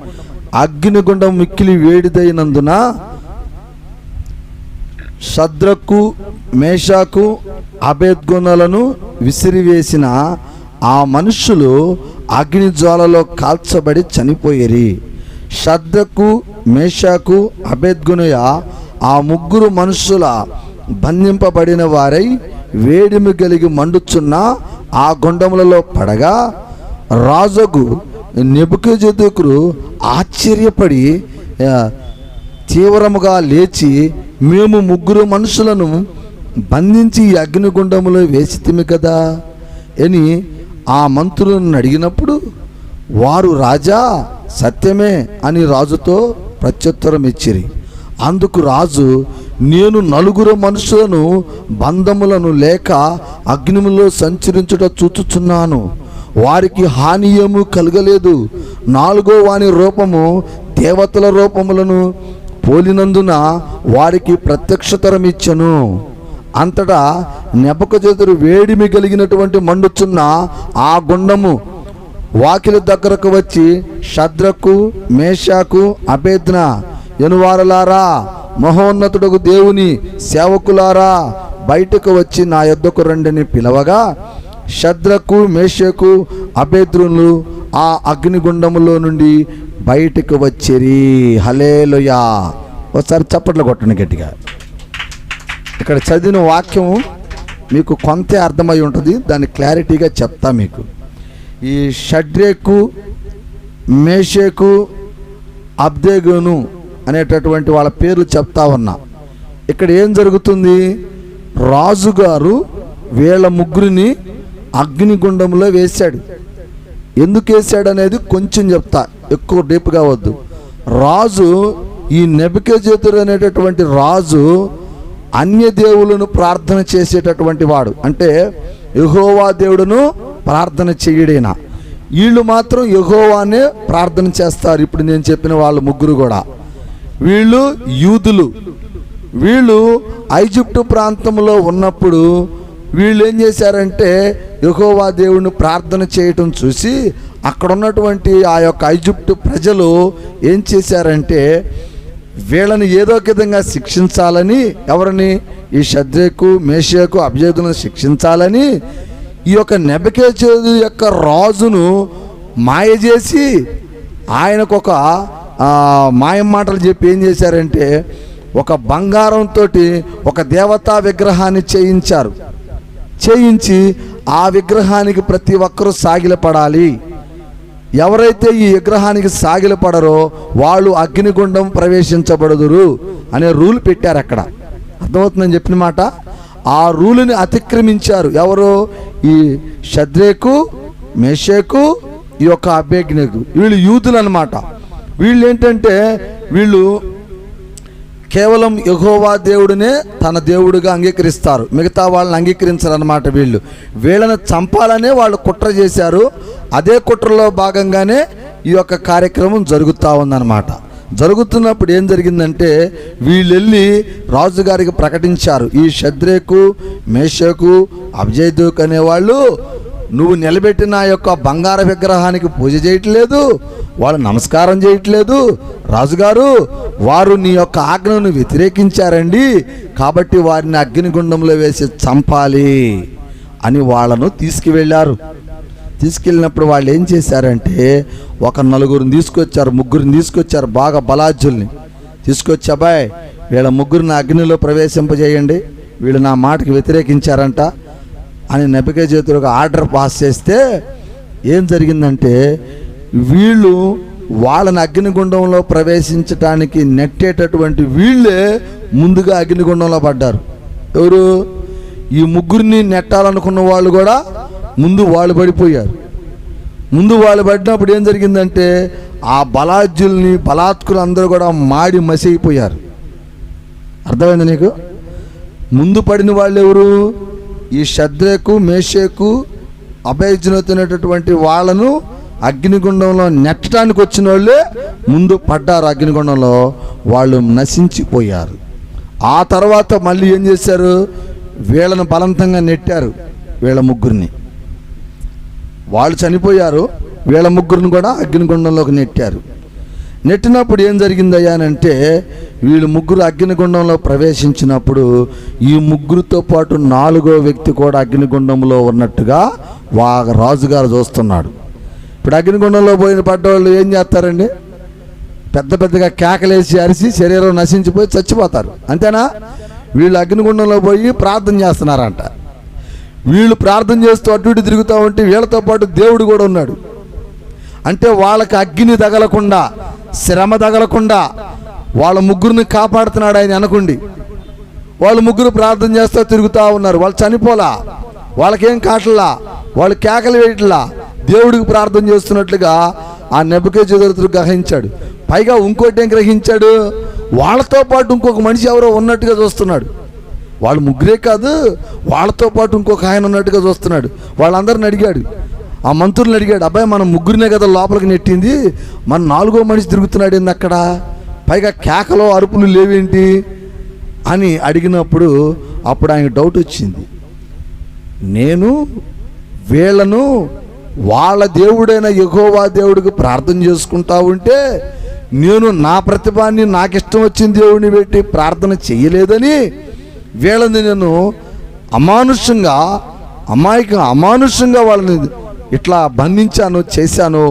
అగ్నిగుండం మిక్కిలి వేడిదైనందున షద్రకు మేషాకు అబేద్గోనులను విసిరివేసిన ఆ మనుషులు అగ్ని జ్వాలలో కాల్చబడి చనిపోయేరి. షద్రకు మేషాకు అబేద్గోనుయ ఆ ముగ్గురు మనుషుల బంధింపబడిన వారై వేడిమి కలిగి మండుచున్న ఆ గుండములలో పడగా రాజుకు నెబుకద్నెజరు ఆశ్చర్యపడి తీవ్రముగా లేచి, మేము ముగ్గురు మనుషులను బంధించి ఈ అగ్నిగుండములో వేసితిమి కదా అని ఆ మంత్రులను అడిగినప్పుడు వారు రాజా సత్యమే అని రాజుతో ప్రత్యుత్తరం ఇచ్చిరి. అందుకు రాజు, నేను 4 మనుషులను బంధములను లేక అగ్నిములో సంచరించుట చూచుచున్నాను, వారికి హాని ఏమీ కలగలేదు. 4వ వాని రూపము దేవతల రూపములను పోలినందున వారికి ప్రత్యక్షతరం ఇచ్చెను. అంతటా నెబుకద్నెజరు వేడిమి కలిగినటువంటి మండుచున్న ఆ గుండము వాకిలి దగ్గరకు వచ్చి, షద్రకు మేషాకు అబేద్న ఎనువారలారా, మహోన్నతుడకు దేవుని సేవకులారా, బయటకు వచ్చి నా యొద్దకు రండిని పిలవగా షద్రకు మేషకు అబేద్రులు ఆ అగ్నిగుండములో నుండి బయటకు వచ్చిరి. హల్లెలూయా. ఒకసారి చప్పట్లు కొట్టండి గట్టిగా. ఇక్కడ చదివిన వాక్యం మీకు కొంతే అర్థమై ఉంటుంది, దాన్ని క్లారిటీగా చెప్తా మీకు. ఈ షడ్రేకు మేషకు అబ్దేగోను అనేటటువంటి వాళ్ళ పేర్లు చెప్తా ఉన్నా. ఇక్కడ ఏం జరుగుతుంది? రాజుగారు వీళ్ళ ముగ్గురిని అగ్నిగుండంలో వేశాడు. ఎందుకు వేశాడు అనేది కొంచెం చెప్తా, ఎక్కువ డీప్గా వద్దు. రాజు, ఈ నెబుకద్నెజరు అనేటటువంటి రాజు అన్య దేవులను ప్రార్థన చేసేటటువంటి వాడు. అంటే యెహోవా దేవుడును ప్రార్థన చేయడేనా. వీళ్ళు మాత్రం యెహోవానే ప్రార్థన చేస్తారు. ఇప్పుడు నేను చెప్పిన వాళ్ళ ముగ్గురు కూడా వీళ్ళు యూదులు. వీళ్ళు ఐగుప్తు ప్రాంతంలో ఉన్నప్పుడు వీళ్ళు ఏం చేశారంటే యెహోవా దేవుని ప్రార్థన చేయటం చూసి అక్కడ ఉన్నటువంటి ఆ యొక్క ఐగుప్తు ప్రజలు ఏం చేశారంటే వీళ్ళని ఏదో ఒక విధంగా శిక్షించాలని, ఎవరిని? ఈ షద్రకు మేషకు అబేద్గోనులను శిక్షించాలని ఈ యొక్క నెబుకద్నెజరు యొక్క రాజును మాయ చేసి ఆయనకు ఒక మాయం మాటలు చెప్పి ఏం చేశారంటే ఒక బంగారంతో ఒక దేవతా విగ్రహాన్ని చేయించి ఆ విగ్రహానికి ప్రతి ఒక్కరూ సాగిలపడాలి. ఎవరైతే ఈ విగ్రహానికి సాగిలపడరో వాళ్ళు అగ్నిగుండం ప్రవేశించబడుదురు అనే రూల్ పెట్టారు అక్కడ. అర్థమవుతుందని చెప్పిన మాట. ఆ రూలుని అతిక్రమించారు ఎవరు? ఈ షద్రకు మేషకు ఈ యొక్క అబేద్గోను. వీళ్ళు యూదులు అన్నమాట. వీళ్ళు ఏంటంటే వీళ్ళు కేవలం యెహోవా దేవుడినే తన దేవుడిగా అంగీకరిస్తారు, మిగతా వాళ్ళని అంగీకరించరు అన్నమాట. వీళ్ళని చంపాలనే వాళ్ళు కుట్ర చేశారు. అదే కుట్రలో భాగంగానే ఈ యొక్క కార్యక్రమం జరుగుతూ ఉందన్నమాట. జరుగుతున్నప్పుడు ఏం జరిగిందంటే వీళ్ళు వెళ్ళి రాజుగారికి ప్రకటించారు, ఈ షద్రేకు మేషకు అబ్జేదోకు అనేవాళ్ళు నువ్వు నిలబెట్టిన యొక్క బంగార విగ్రహానికి పూజ చేయట్లేదు, వాళ్ళు నమస్కారం చేయట్లేదు. రాజుగారు, వారు నీ యొక్క ఆజ్ఞను వ్యతిరేకించారండి, కాబట్టి వారిని అగ్నిగుండంలో వేసి చంపాలి అని వాళ్ళను తీసుకువెళ్ళారు. తీసుకెళ్ళినప్పుడు వాళ్ళు ఏం చేశారంటే ఒక నలుగురిని తీసుకొచ్చారు, ముగ్గురిని తీసుకొచ్చారు, బాగా బలాజ్యుల్ని తీసుకొచ్చి, అబ్బాయి వీళ్ళ ముగ్గురిని అగ్నిలో ప్రవేశింపజేయండి, వీళ్ళు నా మాటకి వ్యతిరేకించారంట అని నెబుకద్నెజరు ఆర్డర్ పాస్ చేస్తే ఏం జరిగిందంటే వీళ్ళు వాళ్ళని అగ్నిగుండంలో ప్రవేశించడానికి నెట్టేటటువంటి వీళ్ళే ముందుగా అగ్నిగుండంలో పడ్డారు. ఎవరు? ఈ ముగ్గురిని నెట్టాలనుకున్న వాళ్ళు కూడా ముందు వాళ్ళు పడిపోయారు. ముందు వాళ్ళు పడినప్పుడు ఏం జరిగిందంటే ఆ బలాజ్యుల్ని బలాత్కులు అందరూ కూడా మాడి మసి అయిపోయారు. అర్థమైంది నీకు? ముందు పడిన వాళ్ళు ఎవరు? ఈ షద్రకు మేషకు అబేజ్ఞతనేటటువంటి వాళ్ళను అగ్నిగుండంలో నెట్టడానికి వచ్చిన వాళ్ళే ముందు పడ్డారు. అగ్నిగుండంలో వాళ్ళు నశించిపోయారు. ఆ తర్వాత మళ్ళీ ఏం చేశారు? వీళ్ళను బలవంతంగా నెట్టారు. వీళ్ళ ముగ్గురిని, వాళ్ళు చనిపోయారు, వీళ్ళ ముగ్గురిని కూడా అగ్నిగుండంలోకి నెట్టారు. నెట్టినప్పుడు ఏం జరిగిందయ్యానంటే వీళ్ళు ముగ్గురు అగ్నిగుండంలో ప్రవేశించినప్పుడు ఈ ముగ్గురితో పాటు నాలుగో వ్యక్తి కూడా అగ్నిగుండంలో ఉన్నట్టుగా రాజుగారు చూస్తున్నాడు. ఇప్పుడు అగ్నిగుండంలో పోయిన పడ్డవాళ్ళు ఏం చేస్తారండి? పెద్ద పెద్దగా కేకలేసి అరిసి శరీరం నశించిపోయి చచ్చిపోతారు, అంతేనా? వీళ్ళు అగ్నిగుండంలో పోయి ప్రార్థన చేస్తున్నారంట. వీళ్ళు ప్రార్థన చేస్తూ అటు ఇటు తిరుగుతూ ఉంటే వీళ్ళతో పాటు దేవుడు కూడా ఉన్నాడు. అంటే వాళ్ళకి అగ్ని తగలకుండా, శ్రమ తగలకుండా వాళ్ళ ముగ్గురిని కాపాడుతున్నాడు ఆయన అనుకోండి. వాళ్ళు ముగ్గురు ప్రార్థన చేస్తూ తిరుగుతూ ఉన్నారు, వాళ్ళు చనిపోలా, వాళ్ళకేం కాటలా, వాళ్ళు కేకలు వేయట్లా, దేవుడికి ప్రార్థన చేస్తున్నట్లుగా ఆ నెబుకద్నెజరు గ్రహించాడు. పైగా ఇంకోటి ఏం గ్రహించాడు? వాళ్ళతో పాటు ఇంకొక మనిషి ఎవరో ఉన్నట్టుగా చూస్తున్నాడు. వాళ్ళు ముగ్గురే కాదు, వాళ్ళతో పాటు ఇంకొక ఆయన ఉన్నట్టుగా చూస్తున్నాడు. వాళ్ళందరిని అడిగాడు, ఆ మంత్రులను అడిగాడు, అబ్బాయి మనం ముగ్గురినే కదా లోపలికి నెట్టింది, మన నాలుగో మనిషి తిరుగుతున్నాడు ఏంది అక్కడ, పైగా కేకలో అరుపులు లేవేంటి అని అడిగినప్పుడు అప్పుడు ఆయనకు డౌట్ వచ్చింది. నేను వీళ్ళను వాళ్ళ దేవుడైన యెహోవా దేవుడికి ప్రార్థన చేసుకుంటా ఉంటే నేను నా ప్రతిభాన్ని నాకు ఇష్టం వచ్చిన దేవుడిని పెట్టి ప్రార్థన చేయలేదని వీళ్ళని నేను అమానుషంగా వాళ్ళని ఇట్లా బంధించాను, చేశాను,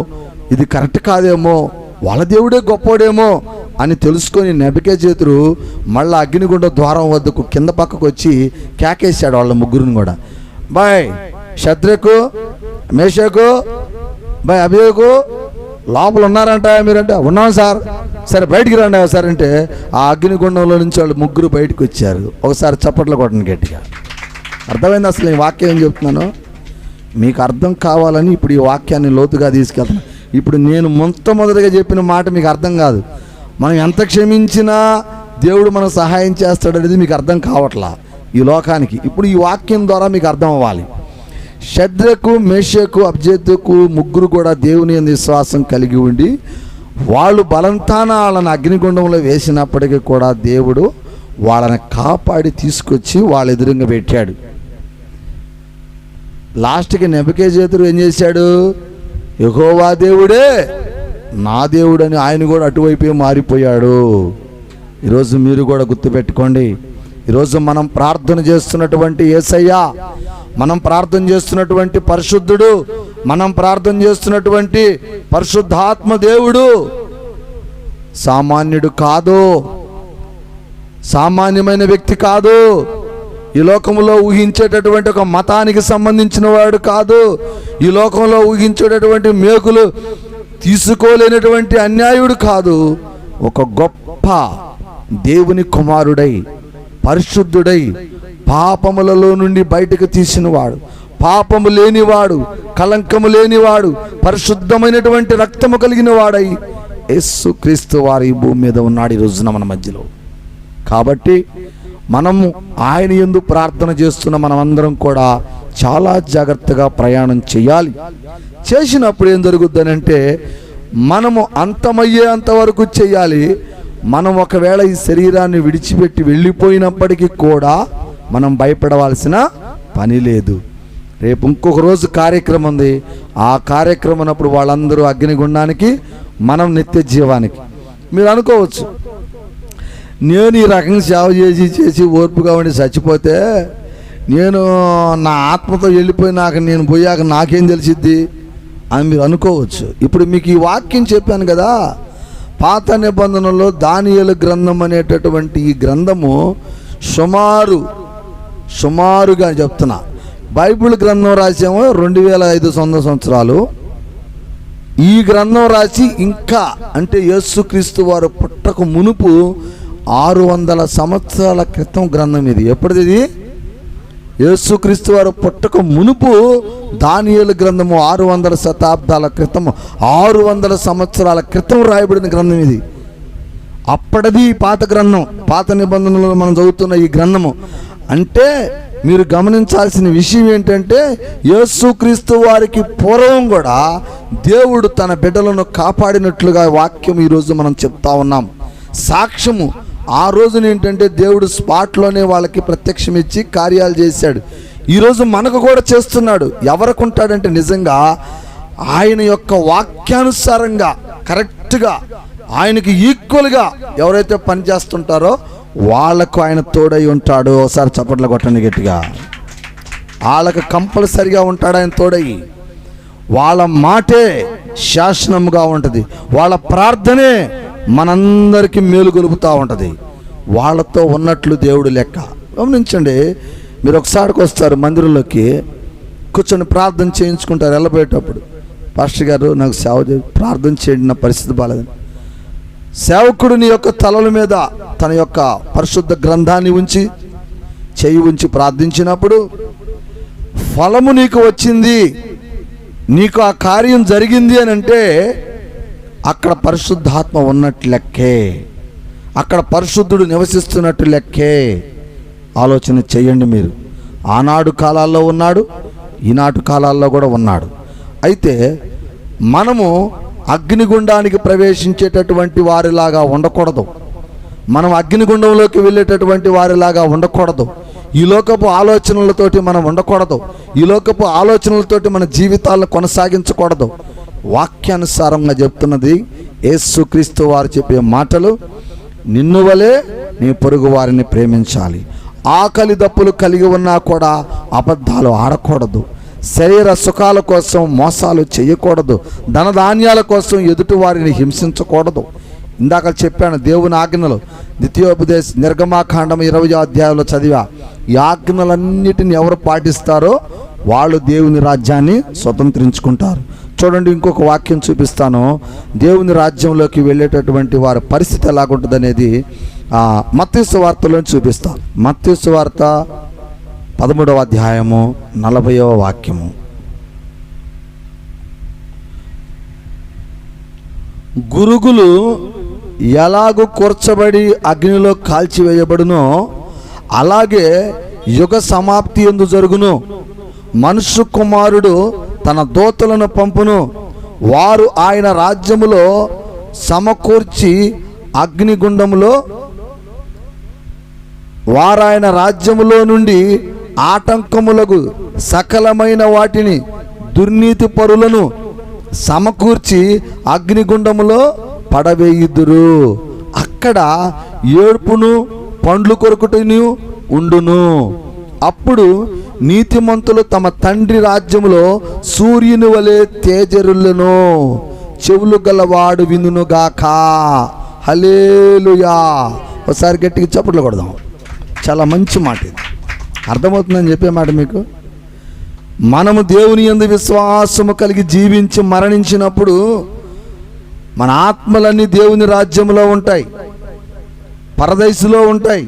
ఇది కరెక్ట్ కాదేమో, వాళ్ళ దేవుడే గొప్పోడేమో అని తెలుసుకొని నెబుకద్నెజరు మళ్ళీ అగ్నిగుండ ద్వారం వద్దకు కింద పక్కకు వచ్చి కేకేశాడు వాళ్ళ ముగ్గురిని కూడా. బాయ్ షద్రకు మేషకు బాయ్ అభియోకు లోపల ఉన్నారంట మీరంటే? ఉన్నాం సార్. సరే బయటికి రండి సార్ అంటే ఆ అగ్నిగుండంలో నుంచి వాళ్ళు ముగ్గురు బయటకు వచ్చారు. ఒకసారి చప్పట్లు కొట్టండి గట్టిగా. అర్థమైంది అసలు ఈ వాక్యం ఏం చెప్తున్నాను? మీకు అర్థం కావాలని ఇప్పుడు ఈ వాక్యాన్ని లోతుగా తీసుకెళ్తాను. ఇప్పుడు నేను మొట్టమొదటిగా చెప్పిన మాట మీకు అర్థం కాదు. మనం ఎంత క్షమించినా దేవుడు మనకు సహాయం చేస్తాడనేది మీకు అర్థం కావట్లా ఈ లోకానికి. ఇప్పుడు ఈ వాక్యం ద్వారా మీకు అర్థం అవ్వాలి. షద్రకు మేషకు అబ్జేదోకు ముగ్గురు కూడా దేవుని యందు విశ్వాసం కలిగి ఉండి వాళ్ళు బలంతాన వాళ్ళని అగ్నిగుండంలో వేసినప్పటికీ కూడా దేవుడు వాళ్ళని కాపాడి తీసుకొచ్చి వాళ్ళ ఎదురుగా పెట్టాడు. లాస్ట్కి నెబుకద్నెజరు ఏం చేశాడు? యెహోవా దేవుడే నా దేవుడని ఆయన కూడా అటువైపే మారిపోయాడు. ఈరోజు మీరు కూడా గుర్తుపెట్టుకోండి. ఈరోజు మనం ప్రార్థన చేస్తున్నటువంటి యేసయ్య, మనం ప్రార్థన చేస్తున్నటువంటి పరిశుద్ధుడు, మనం ప్రార్థన చేస్తున్నటువంటి పరిశుద్ధాత్మ దేవుడు సామాన్యుడు కాదు, సామాన్యమైన వ్యక్తి కాదు, ఈ లోకంలో ఊహించేటటువంటి ఒక మతానికి సంబంధించిన వాడు కాదు, ఈ లోకంలో ఊహించేటటువంటి మేకులు తీసుకోలేనటువంటి అన్యాయుడు కాదు. ఒక గొప్ప దేవుని కుమారుడై పరిశుద్ధుడై పాపములలో నుండి బయటకు తీసినవాడు, పాపము లేనివాడు, కలంకము లేనివాడు, పరిశుద్ధమైనటువంటి రక్తము కలిగిన వాడై యేసుక్రీస్తు వారు ఈ భూమి మీద ఉన్నాడు ఈ రోజున మన మధ్యలో. కాబట్టి మనము ఆయన యందు ప్రార్థన చేస్తున్న మనమందరం కూడా చాలా జాగ్రత్తగా ప్రయాణం చేయాలి. చేసినప్పుడు ఏం జరుగుద్దని అంటే, మనము అంతమయ్యేంత వరకు చేయాలి. మనం ఒకవేళ ఈ శరీరాన్ని విడిచిపెట్టి వెళ్ళిపోయినప్పటికీ కూడా మనం భయపడవలసిన పని లేదు. రేపు ఇంకొక రోజు కార్యక్రమం ఉంది. ఆ కార్యక్రమం అప్పుడు వాళ్ళందరూ అగ్నిగుండానికి, మనం నిత్య జీవానికి. మీరు అనుకోవచ్చు, నేను ఈ రకంగా సేవ చేసి ఓర్పుగా ఉండి చచ్చిపోతే నేను నా ఆత్మతో వెళ్ళిపోయినాక నేను పోయాక నాకేం తెలిసిద్ది అని మీరు అనుకోవచ్చు. ఇప్పుడు మీకు ఈ వాక్యం చెప్పాను కదా, పాత నిబంధనలో దానియేలు గ్రంథం అనేటటువంటి ఈ గ్రంథము సుమారుగా చెప్తున్నా, బైబిల్ గ్రంథం రాసేమో 2500 సంవత్సరాలు. ఈ గ్రంథం రాసి ఇంకా అంటే యేసుక్రీస్తు వారు పుట్టక మునుపు 600 సంవత్సరాల క్రితం గ్రంథం ఇది. ఎప్పటిది ఇది? యేసుక్రీస్తు వారు పుట్టక మునుపు దానియేలు గ్రంథము 600 శతాబ్దాల క్రితం, 600 సంవత్సరాల క్రితం రాయబడిన గ్రంథం ఇది. అప్పటిది పాత గ్రంథం, పాత నిబంధనలో మనం చదువుతున్న ఈ గ్రంథము. అంటే మీరు గమనించాల్సిన విషయం ఏంటంటే, యేసుక్రీస్తు వారికి పూర్వం కూడా దేవుడు తన బిడ్డలను కాపాడినట్లుగా వాక్యం ఈరోజు మనం చెప్తా ఉన్నాం. సాక్ష్యము ఆ రోజున ఏంటంటే, దేవుడు స్పాట్లోనే వాళ్ళకి ప్రత్యక్షం ఇచ్చి కార్యాలు చేశాడు. ఈరోజు మనకు కూడా చేస్తున్నాడు. ఎవరికి ఉంటాడంటే, నిజంగా ఆయన యొక్క వాక్యానుసారంగా కరెక్ట్గా ఆయనకి ఈక్వల్గా ఎవరైతే పనిచేస్తుంటారో వాళ్ళకు ఆయన తోడై ఉంటాడు. ఒకసారి చప్పట్లు కొట్టండి గట్టిగా. వాళ్ళకు కంపల్సరిగా ఉంటాడు ఆయన తోడై. వాళ్ళ మాటే శాసనముగా ఉంటుంది, వాళ్ళ ప్రార్థనే మనందరికీ మేలు గొలుపుతూ ఉంటుంది. వాళ్ళతో ఉన్నట్లు దేవుడు లెక్క. గమనించండి, మీరు ఒకసారికి వస్తారు మందిరంలోకి, కూర్చొని ప్రార్థన చేయించుకుంటారు. వెళ్ళబోయేటప్పుడు, పాస్టర్ గారు నాకు సేవ ప్రార్థన చేయండి, నా పరిస్థితి బాగాలేదు. సేవకుడు నీ యొక్క తలల మీద తన యొక్క పరిశుద్ధ గ్రంథాన్ని ఉంచి చేయి ఉంచి ప్రార్థించినప్పుడు ఫలము నీకు వచ్చింది, నీకు ఆ కార్యం జరిగింది అని అంటే అక్కడ పరిశుద్ధాత్మ ఉన్నట్టు లెక్కే, అక్కడ పరిశుద్ధుడు నివసిస్తున్నట్టు లెక్కే. ఆలోచన చేయండి మీరు. ఆనాడు కాలాల్లో ఉన్నాడు, ఈనాటి కాలాల్లో కూడా ఉన్నాడు. అయితే మనము అగ్నిగుండానికి ప్రవేశించేటటువంటి వారిలాగా ఉండకూడదు. మనం అగ్నిగుండంలోకి వెళ్ళేటటువంటి వారిలాగా ఉండకూడదు. ఈ లోకపు ఆలోచనలతోటి మనం ఉండకూడదు. ఈ లోకపు ఆలోచనలతోటి మన జీవితాలను కొనసాగించకూడదు. వాక్యానుసారంగా చెప్తున్నది యేసుక్రీస్తు వారు చెప్పే మాటలు, నిన్ను వలె నీ పొరుగు వారిని ప్రేమించాలి. ఆకలి దప్పులు కలిగి ఉన్నా కూడా అబద్ధాలు ఆడకూడదు. శరీర సుఖాల కోసం మోసాలు చేయకూడదు. ధనధాన్యాల కోసం ఎదుటి వారిని హింసించకూడదు. ఇందాక చెప్పాను దేవుని ఆజ్ఞలు, ద్వితీయోపదేశ నిర్గమాకాండం 20వ అధ్యాయంలో చదివా. ఈ ఆజ్ఞలన్నిటిని ఎవరు పాటిస్తారో వాళ్ళు దేవుని రాజ్యాన్ని స్వతంత్రించుకుంటారు. చూడండి, ఇంకొక వాక్యం చూపిస్తాను. దేవుని రాజ్యంలోకి వెళ్ళేటటువంటి వారి పరిస్థితి ఎలాగుంటుంది అనేది మత్తయి సువార్తలో చూపిస్తాను. మత్తయి సువార్త 13వ అధ్యాయము 40వ వాక్యము. గురుగులు ఎలాగూ కూర్చబడి అగ్నిలో కాల్చివేయబడునో అలాగే యుగ సమాప్తి యందు జరుగును. మనుష్య కుమారుడు తన దూతలను పంపును, వారు ఆయన రాజ్యములో సమకూర్చి అగ్నిగుండములో వారాయన రాజ్యములో నుండి ఆటంకములకు సకలమైన వాటిని దుర్నీతి పరులను సమకూర్చి అగ్నిగుండములో పడవేయుదురు. అక్కడ ఏడుపును పండ్లు కొరుకుటను ఉండును. అప్పుడు నీతిమంతులు తమ తండ్రి రాజ్యములో సూర్యుని వలె తేజరులను. చెవులు గలవాడు వినుగాక. హల్లెలూయా. ఒకసారి గట్టిగా చప్పట్లు కొడదాం. చాలా మంచి మాట ఇది. అర్థమవుతుందని చెప్పే మాట మీకు. మనము దేవుని యందు విశ్వాసము కలిగి జీవించి మరణించినప్పుడు మన ఆత్మలన్నీ దేవుని రాజ్యంలో ఉంటాయి, పరదైసులో ఉంటాయి.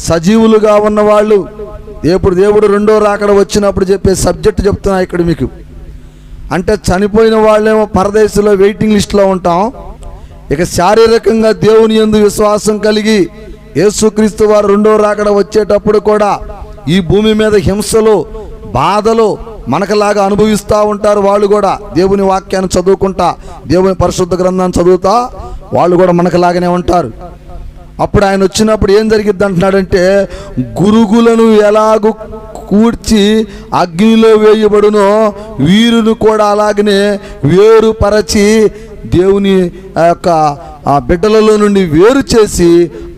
సజీవులుగా ఉన్నవాళ్ళు ఇప్పుడు దేవుడు రెండో రాకడ వచ్చినప్పుడు చెప్పే సబ్జెక్ట్ చెప్తున్నా ఇక్కడ మీకు. అంటే చనిపోయిన వాళ్ళేమో పరదేశంలో వెయిటింగ్ లిస్ట్లో ఉంటాం, ఇక శారీరకంగా దేవుని యందు విశ్వాసం కలిగి యేసుక్రీస్తు వారు రెండో రాకడ వచ్చేటప్పుడు కూడా ఈ భూమి మీద హింసలు, బాధలు మనకలాగా అనుభవిస్తూ ఉంటారు. వాళ్ళు కూడా దేవుని వాక్యాన్ని చదువుకుంటా, దేవుని పరిశుద్ధ గ్రంథాన్ని చదువుతా వాళ్ళు కూడా మనకలాగానే ఉంటారు. అప్పుడు ఆయన వచ్చినప్పుడు ఏం జరిగిద్ది అంటున్నాడంటే, గురుగులను ఎలాగూ కూర్చి అగ్నిలో వేయబడునో వీరును కూడా అలాగనే వేరుపరచి దేవుని యొక్క ఆ బిడ్డలలో నుండి వేరు చేసి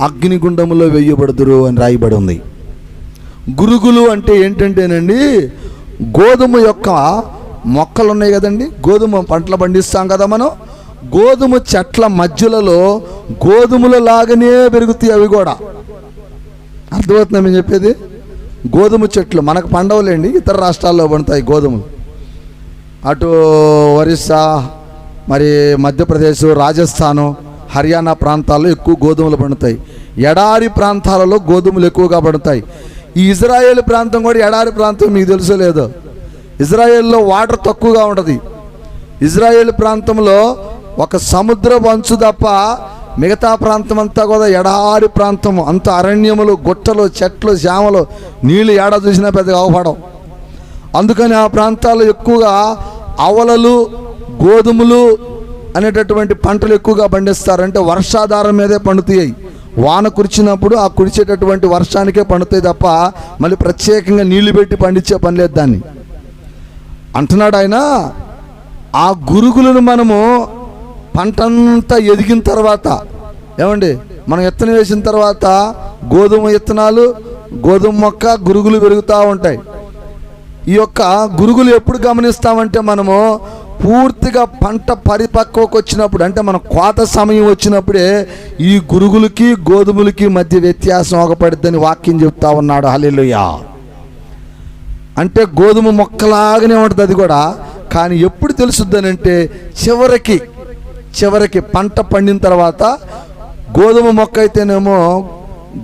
అగ్నిగుండములో వేయబడుదురు అని రాయబడి ఉంది. గురుగులు అంటే ఏంటంటేనండి, గోధుమ యొక్క మొక్కలు ఉన్నాయి కదండి, గోధుమ పంటలు పండిస్తాం కదా మనం. గోధుమ చెట్ల మధ్యలలో గోధుమల లాగానే పెరుగుతాయి అవి కూడా. అర్థమవుతుందా మేము చెప్పేది? గోధుమ చెట్లు మనకు పండవలేండి, ఇతర రాష్ట్రాల్లో పండుతాయి గోధుమలు. అటు ఒరిస్సా, మరి మధ్యప్రదేశ్, రాజస్థాను, హర్యానా ప్రాంతాల్లో ఎక్కువ గోధుమలు పండుతాయి. ఎడారి ప్రాంతాలలో గోధుమలు ఎక్కువగా పండుతాయి. ఈ ఇజ్రాయేల్ ప్రాంతం కూడా ఎడారి ప్రాంతం, మీకు తెలుసో లేదో. ఇజ్రాయేల్లో వాటర్ తక్కువగా ఉంటుంది. ఇజ్రాయేల్ ప్రాంతంలో ఒక సముద్రపు అంచు తప్ప మిగతా ప్రాంతం అంతా కూడా ఎడారి ప్రాంతం, అంత అరణ్యములు, గుట్టలు, చెట్లు, శ్యామలు, నీళ్ళు ఏడా చూసినా పెద్దగా అవపడం. అందుకని ఆ ప్రాంతాల్లో ఎక్కువగా అవలలు, గోధుమలు అనేటటువంటి పంటలు ఎక్కువగా పండిస్తారు. అంటే వర్షాధారం మీదే పండుతాయి. వాన కురిచినప్పుడు ఆ కురిచేటటువంటి వర్షానికే పండుతాయి తప్ప మళ్ళీ ప్రత్యేకంగా నీళ్లు పెట్టి పండించే పని లేదు దాన్ని అంటున్నాడు ఆయన. ఆ గురుగులను మనము పంటంతా ఎదిగిన తర్వాత, ఏమండి, మనం విత్తనం వేసిన తర్వాత గోధుమ విత్తనాలు, గోధుమ మొక్క, గురుగులు పెరుగుతూ ఉంటాయి. ఈ యొక్క గురుగులు ఎప్పుడు గమనిస్తామంటే, మనము పూర్తిగా పంట పరిపక్వకు వచ్చినప్పుడు, అంటే మన కోత సమయం వచ్చినప్పుడే ఈ గురుగులకి గోధుమలకి మధ్య వ్యత్యాసం ఒకపడుద్దని వాక్యం చెప్తా ఉన్నాడు. హల్లెలూయా. అంటే గోధుమ మొక్కలాగానే ఉంటుంది అది కూడా, కానీ ఎప్పుడు తెలుసుద్దనంటే చివరికి పంట పండిన తర్వాత గోధుమ మొక్క అయితేనేమో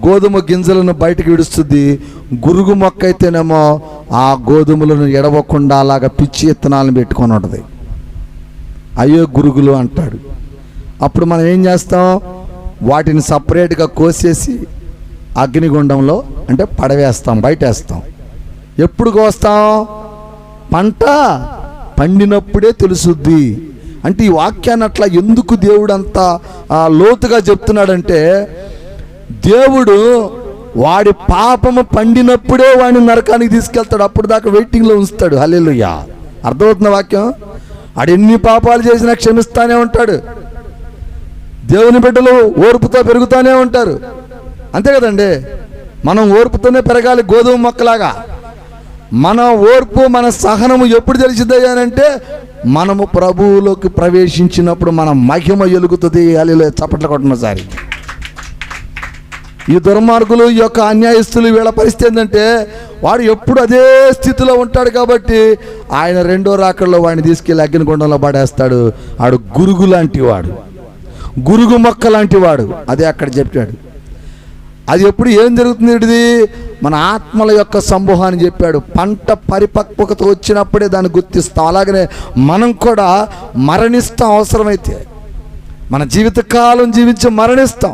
గోధుమ గింజలను బయటకు విడుస్తుంది, గురుగు మొక్క అయితేనేమో ఆ గోధుమలను ఎడవకుండా అలాగా పిచ్చి విత్తనాలను పెట్టుకొని ఉంటుంది. అయ్యో గురుగులు అంటాడు. అప్పుడు మనం ఏం చేస్తాం, వాటిని సపరేట్గా కోసేసి అగ్నిగుండంలో అంటే పడవేస్తాం, బయటేస్తాం. ఎప్పుడు కోస్తాం? పంట పండినప్పుడే తెలుసుద్ది. అంటే ఈ వాక్యాన్ని అట్లా ఎందుకు దేవుడు అంత లోతుగా చెప్తున్నాడంటే, దేవుడు వాడి పాపము పండినప్పుడే వాడిని నరకానికి తీసుకెళ్తాడు, అప్పుడు దాకా వెయిటింగ్లో ఉంచుతాడు. హల్లెలూయా. అర్థమవుతున్న వాక్యం? ఆడు ఎన్ని పాపాలు చేసినా క్షమిస్తానే ఉంటాడు. దేవుని బిడ్డలు ఓర్పుతో పెరుగుతూనే ఉంటారు, అంతే కదండి. మనం ఓర్పుతోనే పెరగాలి, గోధుమ మొక్కలాగా. మన ఓర్పు, మన సహనము ఎప్పుడు తెలిసిద్దయ్యానంటే, మనము ప్రభువులోకి ప్రవేశించినప్పుడు మన మహిమ ఎలుగుతుంది. హల్లెలూయా. చప్పట్లు కొట్టమసారి. ఈ దుర్మార్గులు, ఈ యొక్క అన్యాయస్తులు, వీళ్ళ పరిస్థితి ఏంటంటే, వాడు ఎప్పుడు అదే స్థితిలో ఉంటాడు కాబట్టి ఆయన రెండో రాకడలో వాడిని తీసుకెళ్ళి అగ్నిగుండంలో పడేస్తాడు. ఆడు గురుగు లాంటి వాడు, గురుగు మొక్క లాంటి వాడు. అదే అక్కడ చెప్పాడు. అది ఎప్పుడు ఏం జరుగుతుంది? ఇది మన ఆత్మల యొక్క సమూహాన్ని చెప్పాడు. పంట పరిపక్వత వచ్చినప్పుడే దాన్ని గుర్తిస్తాం. అలాగనే మనం కూడా మరణిస్తాం. అవసరమైతే మన జీవితకాలం జీవించి మరణిస్తాం.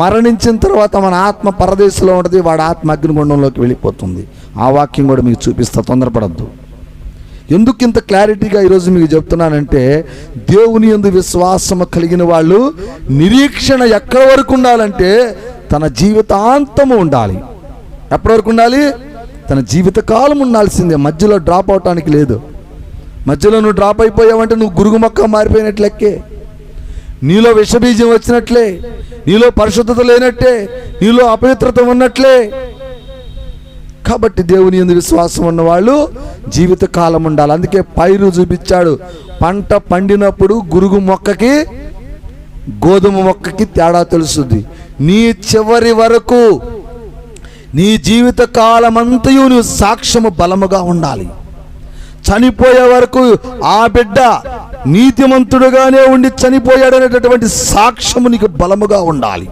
మరణించిన తర్వాత మన ఆత్మ పరదేశంలో ఉంటుంది, వాడి ఆత్మ అగ్నిగుండంలోకి వెళ్ళిపోతుంది. ఆ వాక్యం కూడా మీకు చూపిస్తా, తొందరపడద్దు. ఎందుకు ఇంత క్లారిటీగా ఈరోజు మీకు చెప్తున్నానంటే, దేవుని యందు విశ్వాసము కలిగిన వాళ్ళు నిరీక్షణ ఎక్కడి వరకు ఉండాలంటే తన జీవితాంతము ఉండాలి. ఎప్పటి వరకు ఉండాలి? తన జీవితకాలం ఉండాల్సిందే. మధ్యలో డ్రాప్ అవటానికి లేదు. మధ్యలో నువ్వు డ్రాప్ అయిపోయావంటే నువ్వు గురుగు మొక్క మారిపోయినట్లెక్కే, నీలో విషబీజం వచ్చినట్లే, నీలో పరిశుద్ధత లేనట్టే, నీలో అపవిత్రత ఉన్నట్లే. కాబట్టి దేవుని యందు విశ్వాసం ఉన్నవాళ్ళు జీవితకాలం ఉండాలి. అందుకే పైరు చూపించాడు. పంట పండినప్పుడు గురుగు మొక్కకి గోధుమ మొక్కకి తేడా తెలుస్తుంది. నీ చివరి వరకు, నీ జీవిత కాలమంతయు నువ్వు సాక్ష్యము బలముగా ఉండాలి. చనిపోయే వరకు ఆ బిడ్డ నీతిమంతుడుగానే ఉండి చనిపోయాడనేటటువంటి సాక్ష్యము నీకు బలముగా ఉండాలి.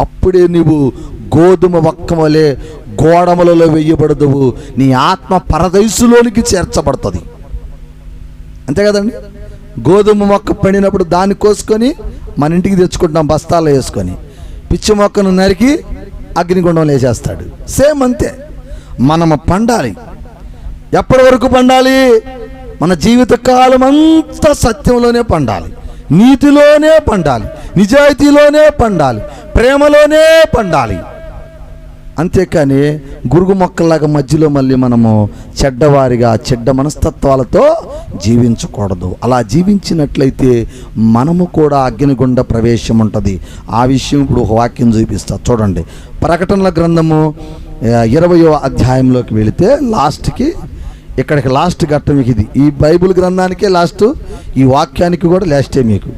అప్పుడే నువ్వు గోధుమ వక్కమలే గోడములలో వేయబడదువు, నీ ఆత్మ పరదైసులోనికి చేర్చబడుతుంది. అంతే కదండి. గోధుమ మొక్క పండినప్పుడు దాన్ని కోసుకొని మన ఇంటికి తెచ్చుకుంటాం బస్తాల్లో వేసుకొని. పిచ్చి మొక్కను నరికి అగ్నిగుండంలో వేసేస్తాడు. సేమ్ అంతే. మనము పండాలి. ఎప్పటి వరకు పండాలి? మన జీవిత కాలం అంతా సత్యంలోనే పండాలి, నీతిలోనే పండాలి, నిజాయితీలోనే పండాలి, ప్రేమలోనే పండాలి. అంతేకాని గురుగు మొక్కల్లాగా మధ్యలో మళ్ళీ మనము చెడ్డవారిగా చెడ్డ మనస్తత్వాలతో జీవించకూడదు. అలా జీవించినట్లయితే మనము కూడా అగ్నిగుండ ప్రవేశం ఉంటుంది. ఆ విషయం ఇప్పుడు ఒక వాక్యం చూపిస్తా చూడండి. ప్రకటనల గ్రంథము 20వ అధ్యాయంలోకి వెళితే లాస్ట్కి, ఇక్కడికి లాస్ట్ ఘట్టం మీకు ఇది. ఈ బైబిల్ గ్రంథానికే లాస్ట్, ఈ వాక్యానికి కూడా లాస్టే మీకు.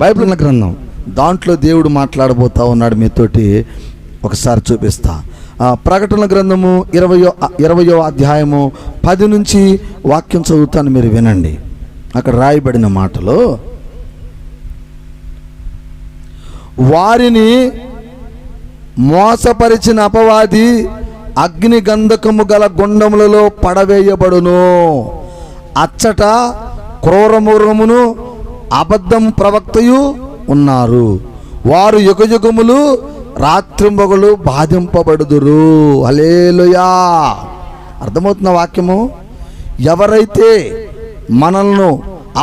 బైబిల్ గ్రంథం దాంట్లో దేవుడు మాట్లాడబోతా ఉన్నాడు మీతోటి. ఒకసారి చూపిస్తా. ప్రకటన గ్రంథము 20వ అధ్యాయము 10 నుంచి వాక్యం చదువుతాను, మీరు వినండి. అక్కడ రాయబడిన మాటలు, వారిని మోసపరిచిన అపవాది అగ్ని గంధకము గల గుండములలో పడవేయబడును. అచ్చట క్రూరమూర్ఖమును అబద్ధం ప్రవక్తయు ఉన్నారు. వారు యుగయుగములు రాత్రింబగలు బాధింపబడుదురు. హల్లెలూయా. అర్థమవుతున్న వాక్యము? ఎవరైతే మనల్ని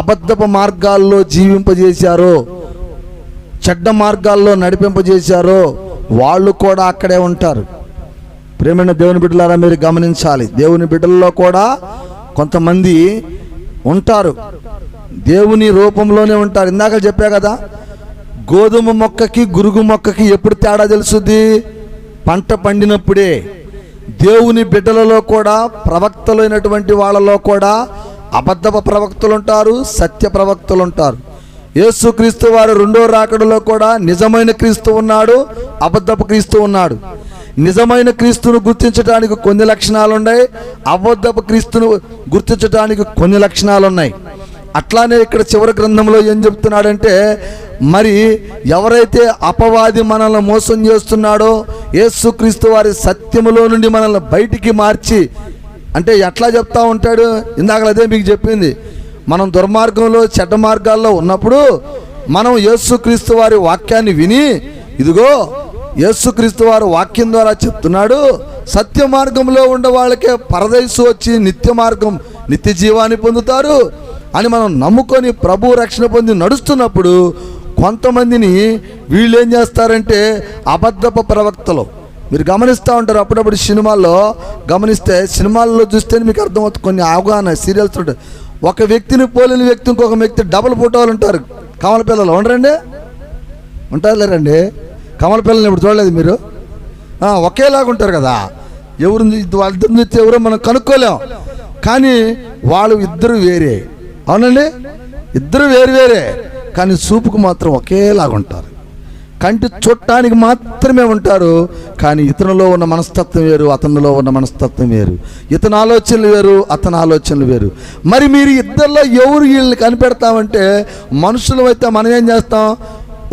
అబద్ధపు మార్గాల్లో జీవింపజేశారో, చెడ్డ మార్గాల్లో నడిపింపజేశారో వాళ్ళు కూడా అక్కడే ఉంటారు. ప్రేమైన దేవుని బిడ్డలారా, మీరు గమనించాలి. దేవుని బిడ్డల్లో కూడా కొంతమంది ఉంటారు, దేవుని రూపంలోనే ఉంటారు. ఇందాక చెప్పా కదా, గోధుమ మొక్కకి గురుగు మొక్కకి ఎప్పుడు తేడా తెలుసుద్ది? పంట పండినప్పుడే. దేవుని బిడ్డలలో కూడా, ప్రవక్తలైనటువంటి వాళ్ళలో కూడా అబద్ధపు ప్రవక్తలు ఉంటారు, సత్య ప్రవక్తలు ఉంటారు. యేసుక్రీస్తు వారు రెండో రాకడలో కూడా నిజమైన క్రీస్తు ఉన్నాడు, అబద్ధపు క్రీస్తు ఉన్నాడు. నిజమైన క్రీస్తును గుర్తించడానికి కొన్ని లక్షణాలు ఉన్నాయి, అబద్ధపు క్రీస్తును గుర్తించడానికి కొన్ని లక్షణాలు ఉన్నాయి. అట్లానే ఇక్కడ చివరి గ్రంథంలో ఏం చెప్తున్నాడంటే, మరి ఎవరైతే అపవాది మనల్ని మోసం చేస్తున్నాడో, యేసుక్రీస్తు వారి సత్యములో నుండి మనల్ని బయటికి మార్చి, అంటే ఎట్లా చెప్తా ఉంటాడు? ఇందాక అదే మీకు చెప్పింది. మనం దుర్మార్గంలో చెడ్డ మార్గాల్లో ఉన్నప్పుడు మనం యేసుక్రీస్తు వారి వాక్యాన్ని విని, ఇదిగో యేసుక్రీస్తు వారు వాక్యం ద్వారా చెప్తున్నాడు, సత్య మార్గంలో ఉండే వాళ్ళకే పరదైసు వచ్చి నిత్య మార్గం, నిత్య జీవాన్ని పొందుతారు అని మనం నమ్ముకొని ప్రభు రక్షణ పొంది నడుస్తున్నప్పుడు, కొంతమందిని వీళ్ళు ఏం చేస్తారంటే అబద్ధపు ప్రవక్తలు. మీరు గమనిస్తూ ఉంటారు, అప్పుడప్పుడు సినిమాల్లో గమనిస్తే, సినిమాల్లో చూస్తే మీకు అర్థమవుతుంది. కొన్ని అవగాహన సీరియల్స్ ఉంటాయి, ఒక వ్యక్తిని పోలిన వ్యక్తి ఇంకొక వ్యక్తి డబుల్ ఫోటోలు ఉంటారు. కమల పిల్లలు ఉండరండి, ఉంటారు లేరండి? కమల పిల్లల్ని ఇప్పుడు చూడలేదు మీరు? ఒకేలాగా ఉంటారు కదా. ఎవరు వాళ్ళిద్దరు చూస్తే ఎవరో మనం కనుక్కోలేం, కానీ వాళ్ళు ఇద్దరు వేరే. అవునండి, ఇద్దరు వేరే, కానీ చూపుకు మాత్రం ఒకేలాగా ఉంటారు. కంటి చూడటానికి మాత్రమే ఉంటారు, కానీ ఇతనిలో ఉన్న మనస్తత్వం వేరు, అతనిలో ఉన్న మనస్తత్వం వేరు. ఇతని ఆలోచనలు వేరు, అతని ఆలోచనలు వేరు. మరి మీరు ఇద్దరిలో ఎవరు వీళ్ళని కనిపెడతామంటే, మనుషులు అయితే మనం ఏం చేస్తాం?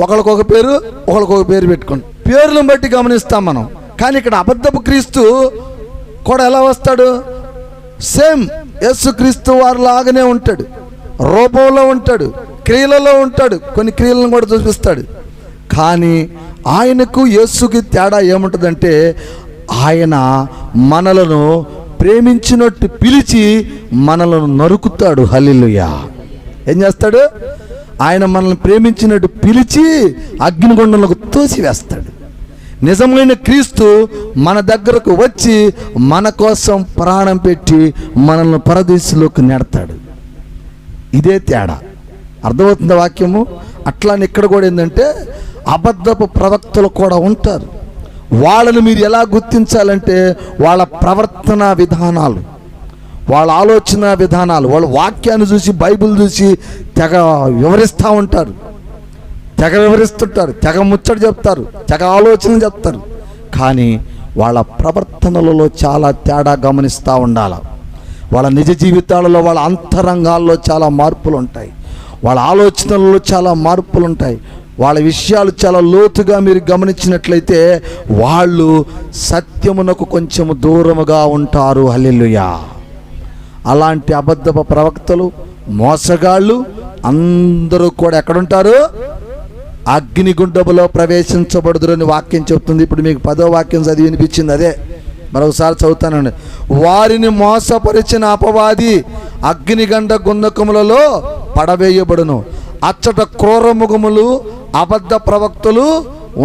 ఒకరికొక పేరు, ఒకరికొక పేరు పెట్టుకుంటాం, పేర్లను బట్టి గమనిస్తాం మనం. కానీ ఇక్కడ అబద్ధపు క్రీస్తు కూడా ఎలా వస్తాడు? సేమ్ యేసుక్రీస్తు వారి లాగానే ఉంటాడు, రూపంలో ఉంటాడు, క్రియలలో ఉంటాడు, కొన్ని క్రియలను కూడా చూపిస్తాడు. కానీ ఆయనకు యేసుకి తేడా ఏముంటుందంటే, ఆయన మనలను ప్రేమించినట్టు పిలిచి మనలను నరుకుతాడు. హల్లెలూయా. ఏం చేస్తాడు? ఆయన మనల్ని ప్రేమించినట్టు పిలిచి అగ్నిగుండంలోకి తోసివేస్తాడు. నిజమైన క్రీస్తు మన దగ్గరకు వచ్చి మన కోసం ప్రాణం పెట్టి మనల్ని పరదేశంలోకి నెడతాడు. ఇదే తేడా. అర్థమవుతుంది వాక్యము? అట్లానే ఇక్కడ కూడా ఏంటంటే, అబద్ధపు ప్రవక్తలు కూడా ఉంటారు. వాళ్ళని మీరు ఎలా గుర్తించాలంటే, వాళ్ళ ప్రవర్తన విధానాలు, వాళ్ళ ఆలోచన విధానాలు, వాళ్ళ వాక్యాన్ని చూసి, బైబిల్ చూసి తెగ వివరిస్తూ ఉంటారు, తెగ వివరిస్తుంటారు, తెగ ముచ్చట చెప్తారు, తెగ ఆలోచన చెప్తారు. కానీ వాళ్ళ ప్రవర్తనలలో చాలా తేడా గమనిస్తూ ఉండాలి. వాళ్ళ నిజ జీవితాలలో, వాళ్ళ అంతరంగాల్లో చాలా మార్పులు ఉంటాయి, వాళ్ళ ఆలోచనలలో చాలా మార్పులు ఉంటాయి, వాళ్ళ విషయాలు చాలా లోతుగా మీరు గమనించినట్లయితే వాళ్ళు సత్యమునకు కొంచెం దూరముగా ఉంటారు. హల్లెలూయా. అలాంటి అబద్ధపు ప్రవక్తలు, మోసగాళ్ళు, అందరూ కూడా ఎక్కడుంటారు? అగ్నిగుండములో ప్రవేశించబడుదురని వాక్యం చెప్తుంది. ఇప్పుడు మీకు 10వ వాక్యం చదివి వినిపించింది, అదే మరొకసారి చదువుతానండి. వారిని మోసపరిచిన అపవాది అగ్నిగండ గుండకములలో పడవేయబడును. అచ్చట క్రూరముఖములు అబద్ధ ప్రవక్తలు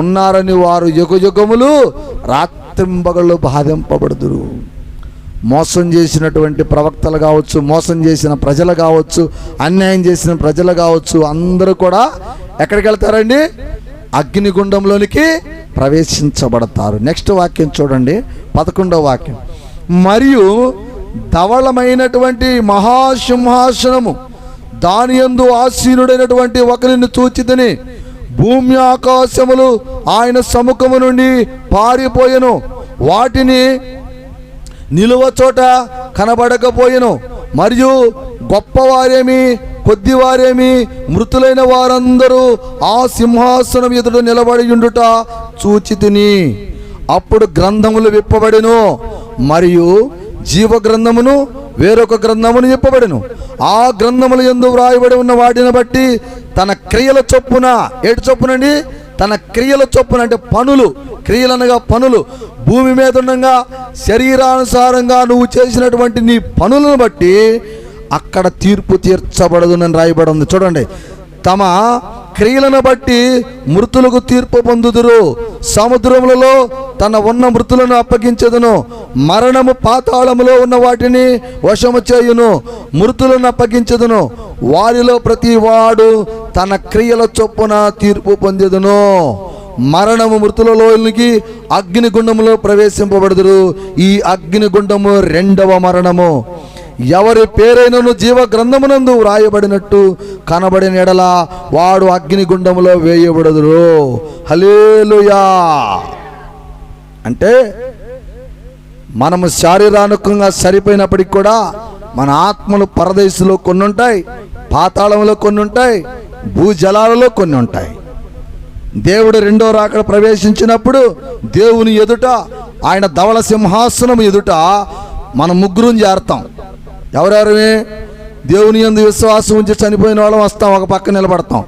ఉన్నారని వారు యుగయుగములు రాత్రింబగళ్ళు బాధింపబడుదురు. మోసం చేసినటువంటి ప్రవక్తలు కావచ్చు, మోసం చేసిన ప్రజలు కావచ్చు, అన్యాయం చేసిన ప్రజలు కావచ్చు, అందరూ కూడా ఎక్కడికి వెళ్తారండి? అగ్నిగుండంలోనికి ప్రవేశించబడతారు. నెక్స్ట్ వాక్యం చూడండి, 11వ వాక్యం. మరియు ధవళమైనటువంటి మహాసింహాసనము దాని యందు ఆసీనుడైనటువంటి ఒకరిని చూచితిని. భూమి ఆకాశములు ఆయన సముఖము నుండి పారిపోయెను, వాటిని నిలువ చోట కనబడకపోయెను. మరియు గొప్పవారేమి కొద్దివారేమి మృతులైన వారందరూ ఆ సింహాసనం ఎదుట నిలబడి ఉండుట చూచితిని. అప్పుడు గ్రంథములు విప్పబడెను, మరియు జీవ గ్రంథమును వేరొక గ్రంథమును విప్పబడెను. ఆ గ్రంథములు యందు వ్రాయబడి ఉన్న వాటిని బట్టి తన క్రియల చొప్పున, ఏడు చొప్పునండి, తన క్రియల చొప్పున అంటే పనులు, క్రియలు అనగా పనులు, భూమి మీద ఉండగా శరీరానుసారంగా నువ్వు చేసినటువంటి నీ పనులను బట్టి అక్కడ తీర్పు తీర్చబడదునని రాయబడి ఉంది. చూడండి, తమ క్రియలను బట్టి మృతులకు తీర్పు పొందుదురు. సముద్రములలో తన ఉన్న మృతులను అప్పగించెదను. మరణము పాతాళములో ఉన్న వాటిని వశము చేయును, మృతులను అప్పగించెదను. వారిలో ప్రతి వాడు తన క్రియల చొప్పున తీర్పు పొందెదను. మరణము మృతులలోనికి అగ్నిగుండములో ప్రవేశింపబడుదురు. ఈ అగ్నిగుండము 2వ మరణము. ఎవరి పేరైనను జీవ గ్రంథమునందు వ్రాయబడినట్టు కనబడిన ఎడల వాడు అగ్నిగుండములో వేయబడుదురు. హల్లెలూయా. అంటే మనము శారీరానుకంగా సరిపోయినప్పటికి కూడా మన ఆత్మలు పరదేశంలో కొన్ని ఉంటాయి, పాతాళంలో కొన్ని ఉంటాయి, భూజలాలలో కొన్ని ఉంటాయి. దేవుడు 2వ రాకడ ప్రవేశించినప్పుడు దేవుని ఎదుట, ఆయన ధవళ సింహాసనం ఎదుట మనం ముగ్గురు చేరతాం. ఎవరెవరమే? దేవుని యందు విశ్వాసం ఉంచి చనిపోయిన వాళ్ళం వస్తాం, ఒక పక్క నిలబడతాం.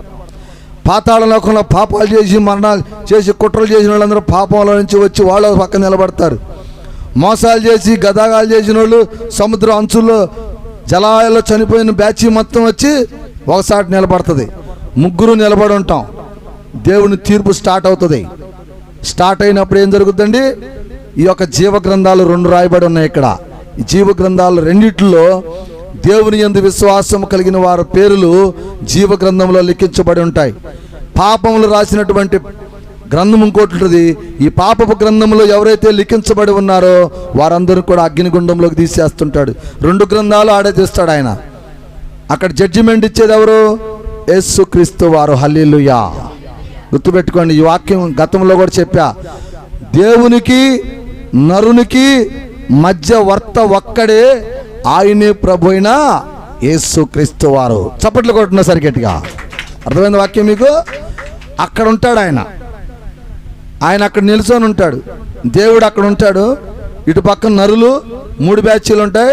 పాతాళ లోకంలో పాపాలు చేసి మరణాలు చేసి కుట్రలు చేసిన వాళ్ళందరూ పాపంలో నుంచి వచ్చి వాళ్ళు ఒక పక్క నిలబడతారు. మోసాలు చేసి గదాగాలు చేసిన వాళ్ళు సముద్రం అంచుల్లో జలాలలో చనిపోయిన బ్యాచ్ మొత్తం వచ్చి ఒకసారి నిలబడుతుంది. ముగ్గురు నిలబడి ఉంటాం. దేవుని తీర్పు స్టార్ట్ అవుతుంది. స్టార్ట్ అయినప్పుడు ఏం జరుగుతుందండి? ఈ యొక్క జీవ గ్రంథాలు 2 రాయబడి ఉన్నాయి. ఇక్కడ ఈ జీవ గ్రంథాలు రెండిట్లో దేవుని యందు విశ్వాసం కలిగిన వారి పేర్లు జీవ గ్రంథంలో లిఖించబడి ఉంటాయి. పాపములు రాసినటువంటి గ్రంథం ఇంకోటి ఉంటుంది. ఈ పాపపు గ్రంథంలో ఎవరైతే లిఖించబడి ఉన్నారో వారందరూ కూడా అగ్నిగుండంలోకి తీసేస్తుంటాడు. 2 గ్రంథాలు ఆడే తీస్తాడు ఆయన. అక్కడ జడ్జిమెంట్ ఇచ్చేది ఎవరు? యేసుక్రీస్తు వారు. హల్లెలూయా. గుర్తుపెట్టుకోండి, ఈ వాక్యం గతంలో కూడా చెప్పా. దేవునికి నరునికి మధ్యవర్త ఒక్కడే, ఆయనే ప్రభు అయిన యేసుక్రీస్తు వారు. చప్పట్లు కొట్టిన సరిగట్టిగా అర్థమైంది వాక్యం మీకు? అక్కడ ఉంటాడు ఆయన. ఆయన అక్కడ నిల్చొని ఉంటాడు. దేవుడు అక్కడ ఉంటాడు. ఇటు పక్కన నరులు 3 బ్యాచీలు ఉంటాయి,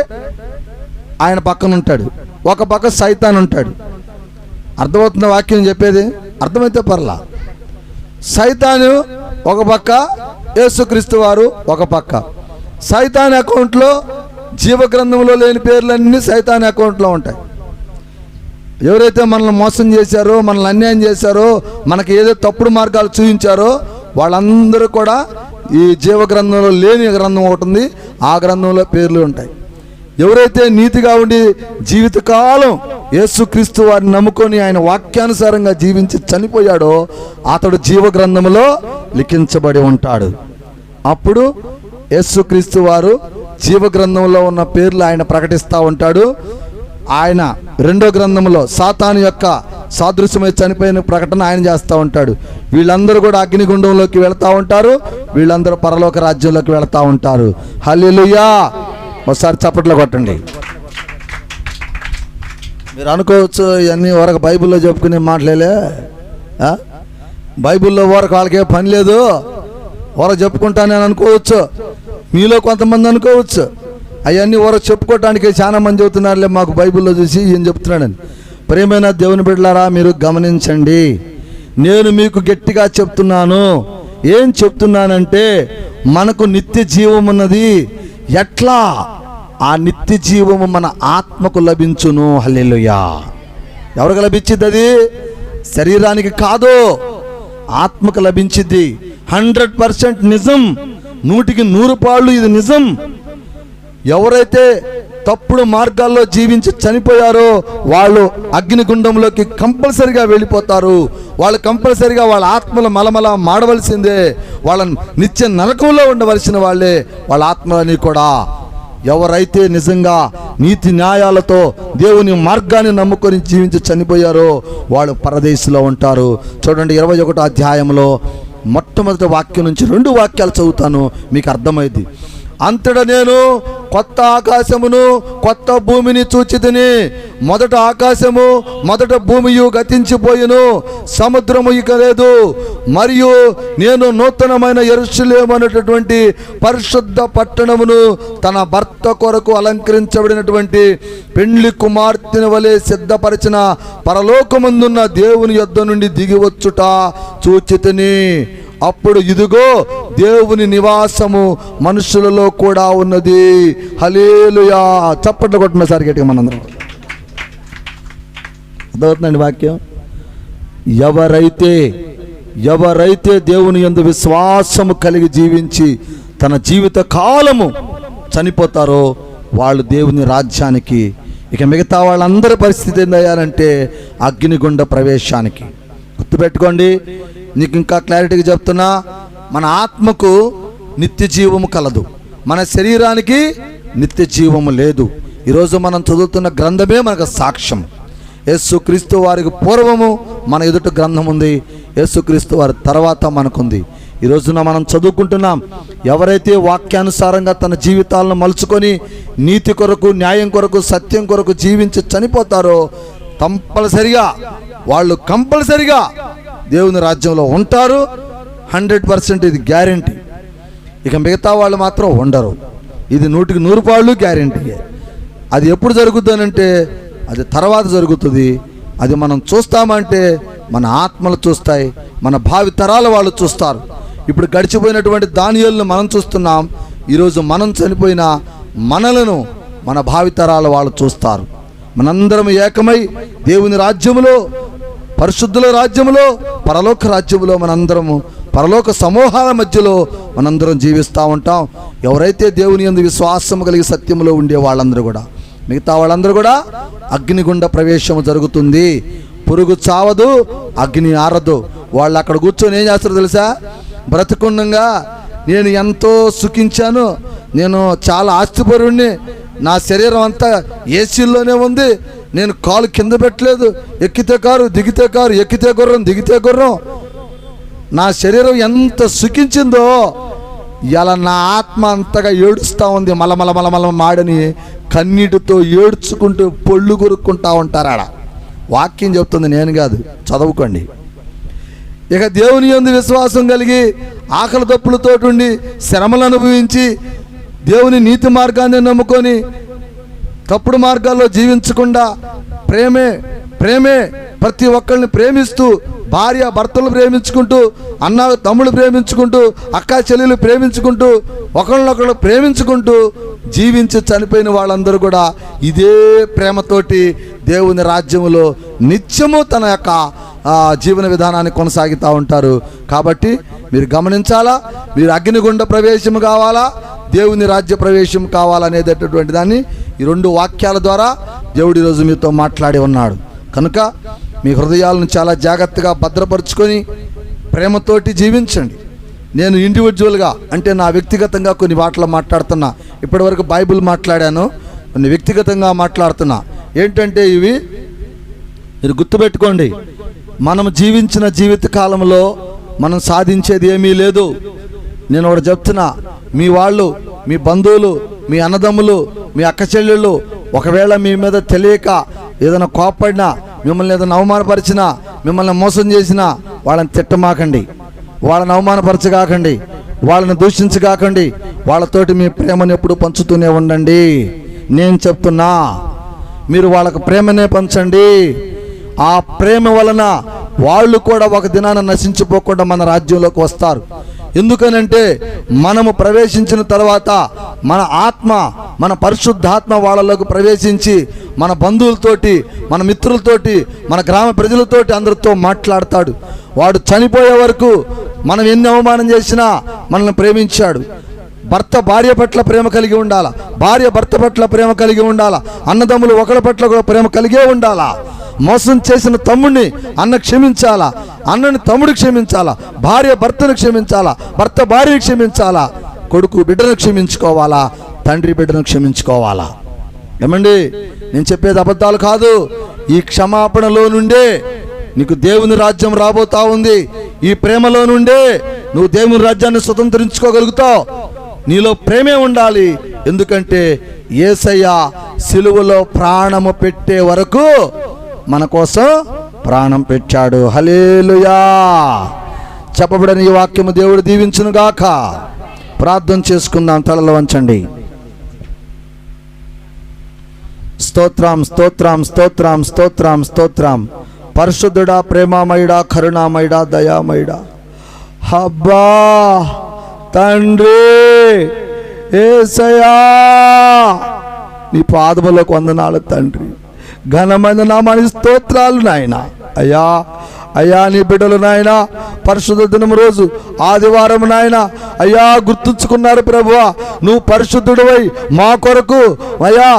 ఆయన పక్కన ఉంటాడు. ఒక పక్క సైతాన్ ఉంటాడు. అర్థమవుతున్న వాక్యం చెప్పేది? అర్థమైతే పర్లా. సైతాను ఒక పక్క, యేసుక్రీస్తు వారు ఒక పక్క. సైతాన్ అకౌంట్లో జీవ గ్రంథంలో లేని పేర్లన్నీ సైతాన్ అకౌంట్లో ఉంటాయి. ఎవరైతే మనల్ని మోసం చేశారో, మనల్ని అన్యాయం చేశారో, మనకి ఏదో తప్పుడు మార్గాలు చూపించారో వాళ్ళందరూ కూడా ఈ జీవ గ్రంథంలో లేని గ్రంథం ఒకటి ఉంది, ఆ గ్రంథంలో పేర్లు ఉంటాయి. ఎవరైతే నీతిగా ఉండి జీవితకాలం యేసుక్రీస్తు వారిని నమ్ముకొని ఆయన వాక్యానుసారంగా జీవించి చనిపోయాడో అతడు జీవ గ్రంథములో లిఖించబడి ఉంటాడు. అప్పుడు యేసుక్రీస్తు వారు జీవ గ్రంథంలో ఉన్న పేర్లు ఆయన ప్రకటిస్తూ ఉంటాడు. ఆయన 2వ గ్రంథంలో సాతాను యొక్క సాదృశ్యమై చనిపోయిన ప్రకటన ఆయన చేస్తూ ఉంటాడు. వీళ్ళందరూ కూడా అగ్నిగుండంలోకి వెళ్తూ ఉంటారు. వీళ్ళందరూ పరలోక రాజ్యంలోకి వెళ్తూ ఉంటారు. హల్లెలూయా. ఒకసారి చప్పట్లు కొట్టండి. మీరు అనుకోవచ్చు ఇవన్నీ వరకు బైబిల్లో చెప్పుకునే మాటలేలే, బైబిల్లో వరకు వాళ్ళకే పని లేదు, వరకు చెప్పుకుంటానని అనుకోవచ్చు. మీలో కొంతమంది అనుకోవచ్చు అవన్నీ వరకు చెప్పుకోవటానికి చాలా మంది చెబుతున్నారులే, మాకు బైబిల్లో చూసి ఏం చెప్తున్నాడని. ప్రియమైన దేవుని బిడ్డలారా, మీరు గమనించండి. నేను మీకు గట్టిగా చెప్తున్నాను. ఏం చెప్తున్నానంటే, మనకు నిత్య జీవం ఉన్నది. ఎట్లా? ఆ నిత్య జీవము మన ఆత్మకు లభించును. హల్లెలూయా. ఎవరికి లభించిద్ది? అది శరీరానికి కాదు, ఆత్మకు లభించిద్ది. 100% నిజం, 100% ఇది నిజం. ఎవరైతే తప్పుడు మార్గాల్లో జీవించి చనిపోయారో వాళ్ళు అగ్నిగుండంలోకి కంపల్సరిగా వెళ్ళిపోతారు. వాళ్ళు కంపల్సరిగా వాళ్ళ ఆత్మలు మలమల మాడవలసిందే. వాళ్ళ నిత్య నరకంలో ఉండవలసిన వాళ్ళే వాళ్ళ ఆత్మలని కూడా. ఎవరైతే నిజంగా నీతి న్యాయాలతో దేవుని మార్గాన్ని నమ్ముకొని జీవించి చనిపోయారో వాళ్ళు పరదేశంలో ఉంటారు. చూడండి, 21వ అధ్యాయంలో మొట్టమొదటి వాక్యం నుంచి 2 వాక్యాలు చదువుతాను, మీకు అర్థమైంది. అంతటా నేను కొత్త ఆకాశమును కొత్త భూమిని చూచితిని. మొదట ఆకాశము మొదట భూమియు గతించిపోయిను, సముద్రము ఇక లేదు. మరియు నేను నూతనమైన యెరూషలేము అనేటటువంటి పరిశుద్ధ పట్టణమును తన భర్త కొరకు అలంకరించబడినటువంటి పెండ్లి కుమార్తెని వలె సిద్ధపరిచిన పరలోకమందున్న దేవుని యొద్ద నుండి దిగివచ్చుట చూచితిని. అప్పుడు ఇదిగో దేవుని నివాసము మనుషులలో కూడా ఉన్నది. హల్లెలూయా. చప్పట్లు కొట్టిన సార్ గట్టిగా మనందరం. అర్థమవుతుందండి వాక్యం? ఎవరైతే దేవుని యందు విశ్వాసము కలిగి జీవించి తన జీవిత కాలము చనిపోతారో వాళ్ళు దేవుని రాజ్యానికి, ఇక మిగతా వాళ్ళందరి పరిస్థితి ఏందయ్యారంటే అగ్నిగుండ ప్రవేశానికి. గుర్తుపెట్టుకోండి, నీకు ఇంకా క్లారిటీగా చెప్తున్నా. మన ఆత్మకు నిత్య జీవము కలదు, మన శరీరానికి నిత్య జీవము లేదు. ఈరోజు మనం చదువుతున్న గ్రంథమే మనకు సాక్ష్యం. యేసుక్రీస్తు వారికి పూర్వము మన ఎదుట గ్రంథం ఉంది, యేసుక్రీస్తు వారి తర్వాత మనకుంది. ఈ రోజున మనం చదువుకుంటున్నాం. ఎవరైతే వాక్యానుసారంగా తన జీవితాలను మలుచుకొని నీతి కొరకు, న్యాయం కొరకు, సత్యం కొరకు జీవించి చనిపోతారో వాళ్ళు కంపల్సరిగా దేవుని రాజ్యంలో ఉంటారు. 100% ఇది గ్యారెంటీ. ఇక మిగతా వాళ్ళు మాత్రం ఉండరు. ఇది 100% గ్యారెంటీ. అది ఎప్పుడు జరుగుతుందంటే అది తర్వాత జరుగుతుంది. అది మనం చూస్తామంటే మన ఆత్మలు చూస్తాయి, మన భావి తరాల వాళ్ళు చూస్తారు. ఇప్పుడు గడిచిపోయినటువంటి దానియేలును మనం చూస్తున్నాం. ఈరోజు మనం చనిపోయిన మనలను మన భావితరాల వాళ్ళు చూస్తారు. మనందరం ఏకమై దేవుని రాజ్యములో, పరిశుద్ధుల రాజ్యములో, పరలోక రాజ్యములో మనందరము పరలోక సమూహాల మధ్యలో మనందరం జీవిస్తూ ఉంటాం. ఎవరైతే దేవుని యందు విశ్వాసం కలిగి సత్యంలో ఉండే వాళ్ళందరూ కూడా, మిగతా వాళ్ళందరూ కూడా అగ్నిగుండ ప్రవేశము జరుగుతుంది. పురుగు చావదు, అగ్ని ఆరదు. వాళ్ళు అక్కడ కూర్చొని ఏం చేస్తారో తెలుసా? బ్రతుకుండగా నేను ఎంతో సుఖించాను, నేను చాలా ఆస్తిపరుణ్ణి, నా శరీరం అంతా ఏసీల్లోనే ఉంది, నేను కాలు కింద పెట్టలేదు, ఎక్కితే కారు దిగితే కారు, ఎక్కితే గుర్రం దిగితే గుర్రం, నా శరీరం ఎంత సుఖించిందో ఇలా నా ఆత్మ అంతగా ఏడుస్తూ ఉంది. మలమల మాడని కన్నీటితో ఏడ్చుకుంటూ పొళ్ళు కొరుక్కుంటా ఉంటారు. ఆడ వాక్యం చెప్తుంది, నేను కాదు, చదువుకోండి. ఇక దేవుని యందు విశ్వాసం కలిగి ఆకలి దప్పులతోటి శ్రమలు అనుభవించి దేవుని నీతి మార్గాన్ని నమ్ముకొని తప్పుడు మార్గాల్లో జీవించకుండా ప్రేమే ప్రతి ఒక్కరిని ప్రేమిస్తూ, భార్య భర్తలు ప్రేమించుకుంటూ, అన్న తమ్ముళ్ళు ప్రేమించుకుంటూ, అక్క చెల్లెలు ప్రేమించుకుంటూ, ఒకళ్ళనొకళ్ళు ప్రేమించుకుంటూ జీవించి చనిపోయిన వాళ్ళందరూ కూడా ఇదే ప్రేమతోటి దేవుని రాజ్యములో నిత్యము తన యొక్క జీవన విధానాన్ని కొనసాగుతూ ఉంటారు. కాబట్టి మీరు గమనించాలా, మీరు అగ్నిగుండ ప్రవేశం కావాలా, దేవుని రాజ్య ప్రవేశం కావాలనేటటువంటి దాన్ని ఈ 2 వాక్యాల ద్వారా దేవుడు ఈరోజు మీతో మాట్లాడి ఉన్నాడు. కనుక మీ హృదయాలను చాలా జాగ్రత్తగా భద్రపరుచుకొని ప్రేమతోటి జీవించండి. నేను ఇండివిజువల్గా అంటే నా వ్యక్తిగతంగా కొన్ని మాటలు మాట్లాడుతున్నా. ఇప్పటివరకు బైబిల్ మాట్లాడాను, కొన్ని వ్యక్తిగతంగా మాట్లాడుతున్నా. ఏంటంటే ఇవి మీరు గుర్తుపెట్టుకోండి. మనం జీవించిన జీవిత కాలంలో మనం సాధించేది ఏమీ లేదు. నేను ఒకటి చెప్తున్నా, మీ వాళ్ళు, మీ బంధువులు, మీ అన్నదమ్ములు, మీ అక్క చెల్లెళ్ళు ఒకవేళ మీ మీద తెలియక ఏదైనా కోప్పడినా, మిమ్మల్ని ఏదైనా అవమానపరిచినా, మిమ్మల్ని మోసం చేసినా వాళ్ళని తిట్టమాకండి, వాళ్ళని అవమానపరచగాకండి, వాళ్ళని దూషించగాకండి. వాళ్ళతోటి మీ ప్రేమను ఎప్పుడు పంచుతూనే ఉండండి. నేను చెప్తున్నా, మీరు వాళ్ళకు ప్రేమనే పంచండి. ఆ ప్రేమ వలన వాళ్ళు కూడా ఒక దినాన నశించిపోకుండా మన రాజ్యంలోకి వస్తారు. ఎందుకనంటే మనము ప్రవేశించిన తర్వాత మన ఆత్మ, మన పరిశుద్ధాత్మ వాళ్ళలోకి ప్రవేశించి మన బంధువులతోటి, మన మిత్రులతోటి, మన గ్రామ ప్రజలతోటి అందరితో మాట్లాడతాడు. వాడు చనిపోయే వరకు మనం ఎన్ని అవమానం చేసినా మనల్ని ప్రేమించాడు. భర్త భార్య పట్ల ప్రేమ కలిగి ఉండాలా, భార్య భర్త పట్ల ప్రేమ కలిగి ఉండాలా, అన్నదమ్ములు ఒకరి పట్ల కూడా ప్రేమ కలిగే ఉండాలా. మోసం చేసిన తమ్ముడిని అన్న క్షమించాలా, అన్నని తమ్ముడు క్షమించాలా, భార్య భర్తను క్షమించాలా, భర్త భార్యను క్షమించాలా, కొడుకు బిడ్డను క్షమించుకోవాలా, తండ్రి బిడ్డను క్షమించుకోవాలా. ఏమండి, నేను చెప్పేది అబద్ధాలు కాదు. ఈ క్షమాపణలో నుండే నీకు దేవుని రాజ్యం రాబోతా ఉంది. ఈ ప్రేమలో నుండే నువ్వు దేవుని రాజ్యాన్ని స్వతంత్రించుకోగలుగుతావు. నీలో ప్రేమే ఉండాలి. ఎందుకంటే యేసయ్య సిలువలో ప్రాణము పెట్టే వరకు మన కోసం ప్రాణం పెట్టాడు. హల్లెలూయా. చెప్పబడిన ఈ వాక్యము దేవుడు దీవించును గాక. ప్రార్థన చేసుకుందాం. తలలు వంచండి. స్తోత్రం, స్తోత్రం, స్తోత్రం, స్తోత్రం, స్తోత్రం. పరిశుద్ధుడా, ప్రేమామయుడా, కరుణామయుడా, దయామయుడా, అబ్బా తండ్రి యేసయ్యా, నీ పాదములకు వందనాలు తండ్రి. ఘనమైన నామానికి స్తోత్రాలు నాయనా. అయ్యా అయ్యా, నీ బిడ్డలు నాయన పరిశుద్ధ దినం రోజు ఆదివారం నాయన అయ్యా గుర్తుంచుకున్నారు ప్రభువా. నువ్వు పరిశుద్ధుడివై మా కొరకు అయ్యా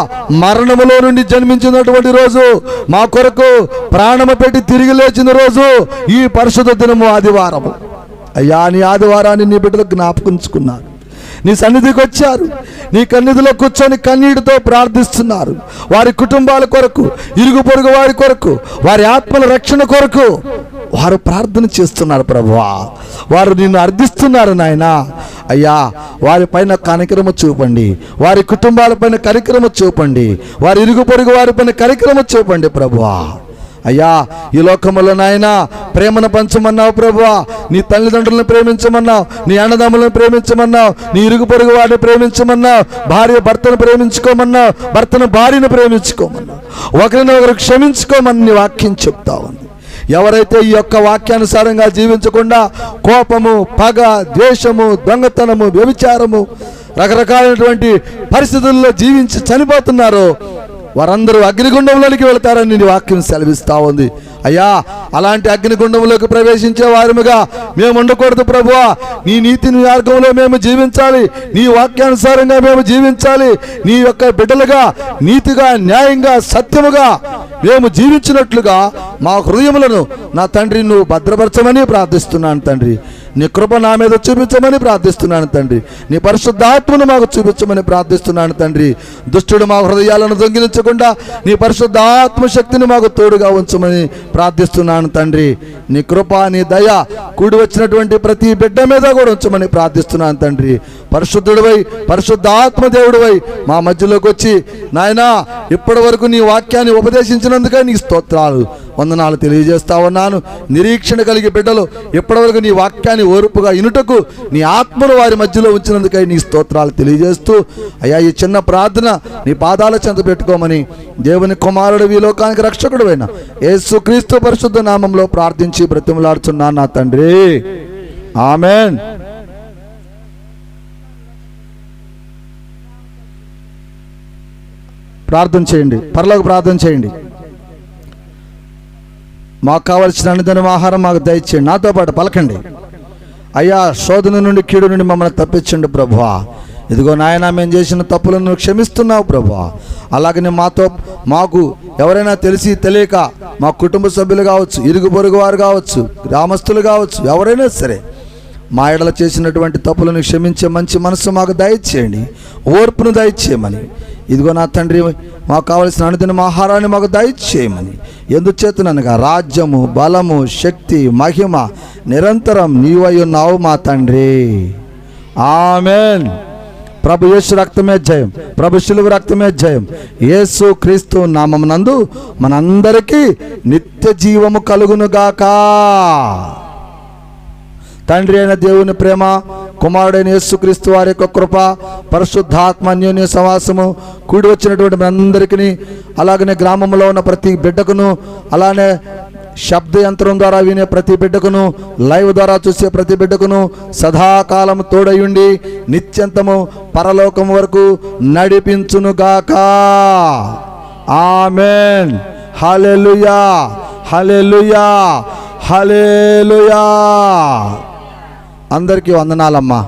మరణములో నుండి జన్మించినటువంటి రోజు, మా కొరకు ప్రాణము పెట్టి తిరిగి లేచిన రోజు ఈ పరిశుద్ధ దినము ఆదివారము. అయ్యా, నీ ఆదివారాన్ని నీ బిడ్డలు జ్ఞాపకించుకున్నారు. నీ సన్నిధికి వచ్చారు, నీ సన్నిధిలో కూర్చొని కన్నీటితో ప్రార్థిస్తున్నారు. వారి కుటుంబాల కొరకు, ఇరుగు పొరుగు వారి కొరకు, వారి ఆత్మల రక్షణ కొరకు వారు ప్రార్థన చేస్తున్నారు ప్రభువా. వారు నిన్ను అర్థిస్తున్నారు నాయనా. అయ్యా, వారి పైన కనికరము చూపండి, వారి కుటుంబాల పైన కనికరము చూపండి, వారి ఇరుగు పొరుగు వారి పైన కనికరము చూపండి ప్రభువా. అయ్యా, ఈ లోకములో నాయన ప్రేమను పంచమన్నావు ప్రభువా. నీ తల్లిదండ్రులను ప్రేమించమన్నావు, నీ అన్నదమ్ములను ప్రేమించమన్నావు, నీ ఇరుగు పొరుగు వారిని ప్రేమించమన్నావు, భార్య భర్తను ప్రేమించుకోమన్నావు, భర్తను భార్యను ప్రేమించుకోమన్నావు, ఒకరిని ఒకరు క్షమించుకోమని నీ వాక్యం చెప్తా ఉంది. ఎవరైతే ఈ యొక్క వాక్యానుసారంగా జీవించకుండా కోపము, పగ, ద్వేషము, దొంగతనము, వ్యభిచారము, రకరకాలైనటువంటి పరిస్థితుల్లో జీవించి చనిపోతున్నారో వారందరూ అగ్నిగుండంలోనికి వెళతారని నీ వాక్యం సెలవిస్తా ఉంది. అయ్యా, అలాంటి అగ్నిగుండంలోకి ప్రవేశించే వారముగా మేము ఉండకూడదు ప్రభువా. నీ నీతి మార్గంలో మేము జీవించాలి, నీ వాక్యానుసారంగా మేము జీవించాలి. నీ యొక్క బిడ్డలుగా నీతిగా, న్యాయంగా, సత్యముగా మేము జీవించినట్లుగా మా హృదయములను నా తండ్రి నువ్వు భద్రపరచమని ప్రార్థిస్తున్నాను తండ్రి. నీ కృప నా మీద చూపించమని ప్రార్థిస్తున్నాను తండ్రి. నీ పరిశుద్ధాత్మను మాకు చూపించమని ప్రార్థిస్తున్నాను తండ్రి. దుష్టుడు మా హృదయాలను దొంగిలించకుండా నీ పరిశుద్ధాత్మ శక్తిని మాకు తోడుగా ఉంచమని ప్రార్థిస్తున్నాను తండ్రి. నీ కృప, నీ దయ కూడి వచ్చినటువంటి ప్రతి బిడ్డ మీద కూడా ఉంచమని ప్రార్థిస్తున్నాను తండ్రి. పరిశుద్ధుడివై, పరిశుద్ధాత్మ దేవుడివై మా మధ్యలోకి వచ్చి నాయనా ఇప్పటి వరకు నీ వాక్యాన్ని ఉపదేశించినందుకే నీకు స్తోత్రాలు, వందనాలు తెలియజేస్తా ఉన్నాను. నిరీక్షణ కలిగి బిడ్డలు ఇప్పటివరకు నీ వాక్యాన్ని ఓర్పుగా ఇనుటకు నీ ఆత్మను వారి మధ్యలో ఉంచినందుకై నీ స్తోత్రాలు తెలియజేస్తూ అయ్యా ఈ చిన్న ప్రార్థన నీ పాదాల చెంత పెట్టుకోమని దేవుని కుమారుడు, ఈ లోకానికి రక్షకుడు అయిన యేసుక్రీస్తు పరిశుద్ధ నామంలో ప్రార్థించి బ్రతిమలాడుచున్నాను నా తండ్రి. ఆమెన్. ప్రార్థన చేయండి, పరలోక ప్రార్థన చేయండి. మాకు కావలసిన అనుదిన ఆహారం మాకు దయచేయండి. నాతో పాటు పలకండి. అయ్యా, శోధన నుండి, కీడు నుండి మమ్మల్ని తప్పించండి ప్రభువా. ఇదిగో నాయన, మేము చేసిన తప్పులను క్షమిస్తున్నావు ప్రభువా. అలాగనే మాకు ఎవరైనా తెలిసి తెలియక మా కుటుంబ సభ్యులు కావచ్చు, ఇరుగు పొరుగు వారు కావచ్చు, గ్రామస్తులు కావచ్చు, ఎవరైనా సరే మా ఎడల చేసినటువంటి తప్పులను క్షమించే మంచి మనసు మాకు దయచేయండి, ఓర్పును దయచేయమని. ఇదిగో నా తండ్రి, మాకు కావలసిన అనుదిన ఆహారాన్ని మాకు దయచేయమని. ఎందుచేతనగా రాజ్యము, బలము, శక్తి, మహిమ నిరంతరం నీవై ఉన్నావు మా తండ్రి. ఆమెన్. ప్రభు యేసు రక్తమే జయం, ప్రభు శిలువ రక్తమే జయం. యేసు క్రీస్తు నామమునందు మనందరికీ నిత్య జీవము కలుగునుగాక. తండ్రి అయిన దేవుని ప్రేమ, కుమారుడైన యేసుక్రీస్తు వారి యొక్క కృప, పరిశుద్ధాత్మ అన్యోన్య సహవాసము కూడి వచ్చినటువంటి అందరికీ, అలాగనే గ్రామంలో ఉన్న ప్రతి బిడ్డకును, అలానే శబ్ద యంత్రం ద్వారా వినే ప్రతి బిడ్డకును, లైవ్ ద్వారా చూసే ప్రతి బిడ్డకును సదాకాలం తోడయుండి నిత్యంతము పరలోకం వరకు నడిపించునుగాక. ఆమేన్. హల్లెలూయా, హల్లెలూయా, హల్లెలూయా. అందరికీ వందనాలమ్మా.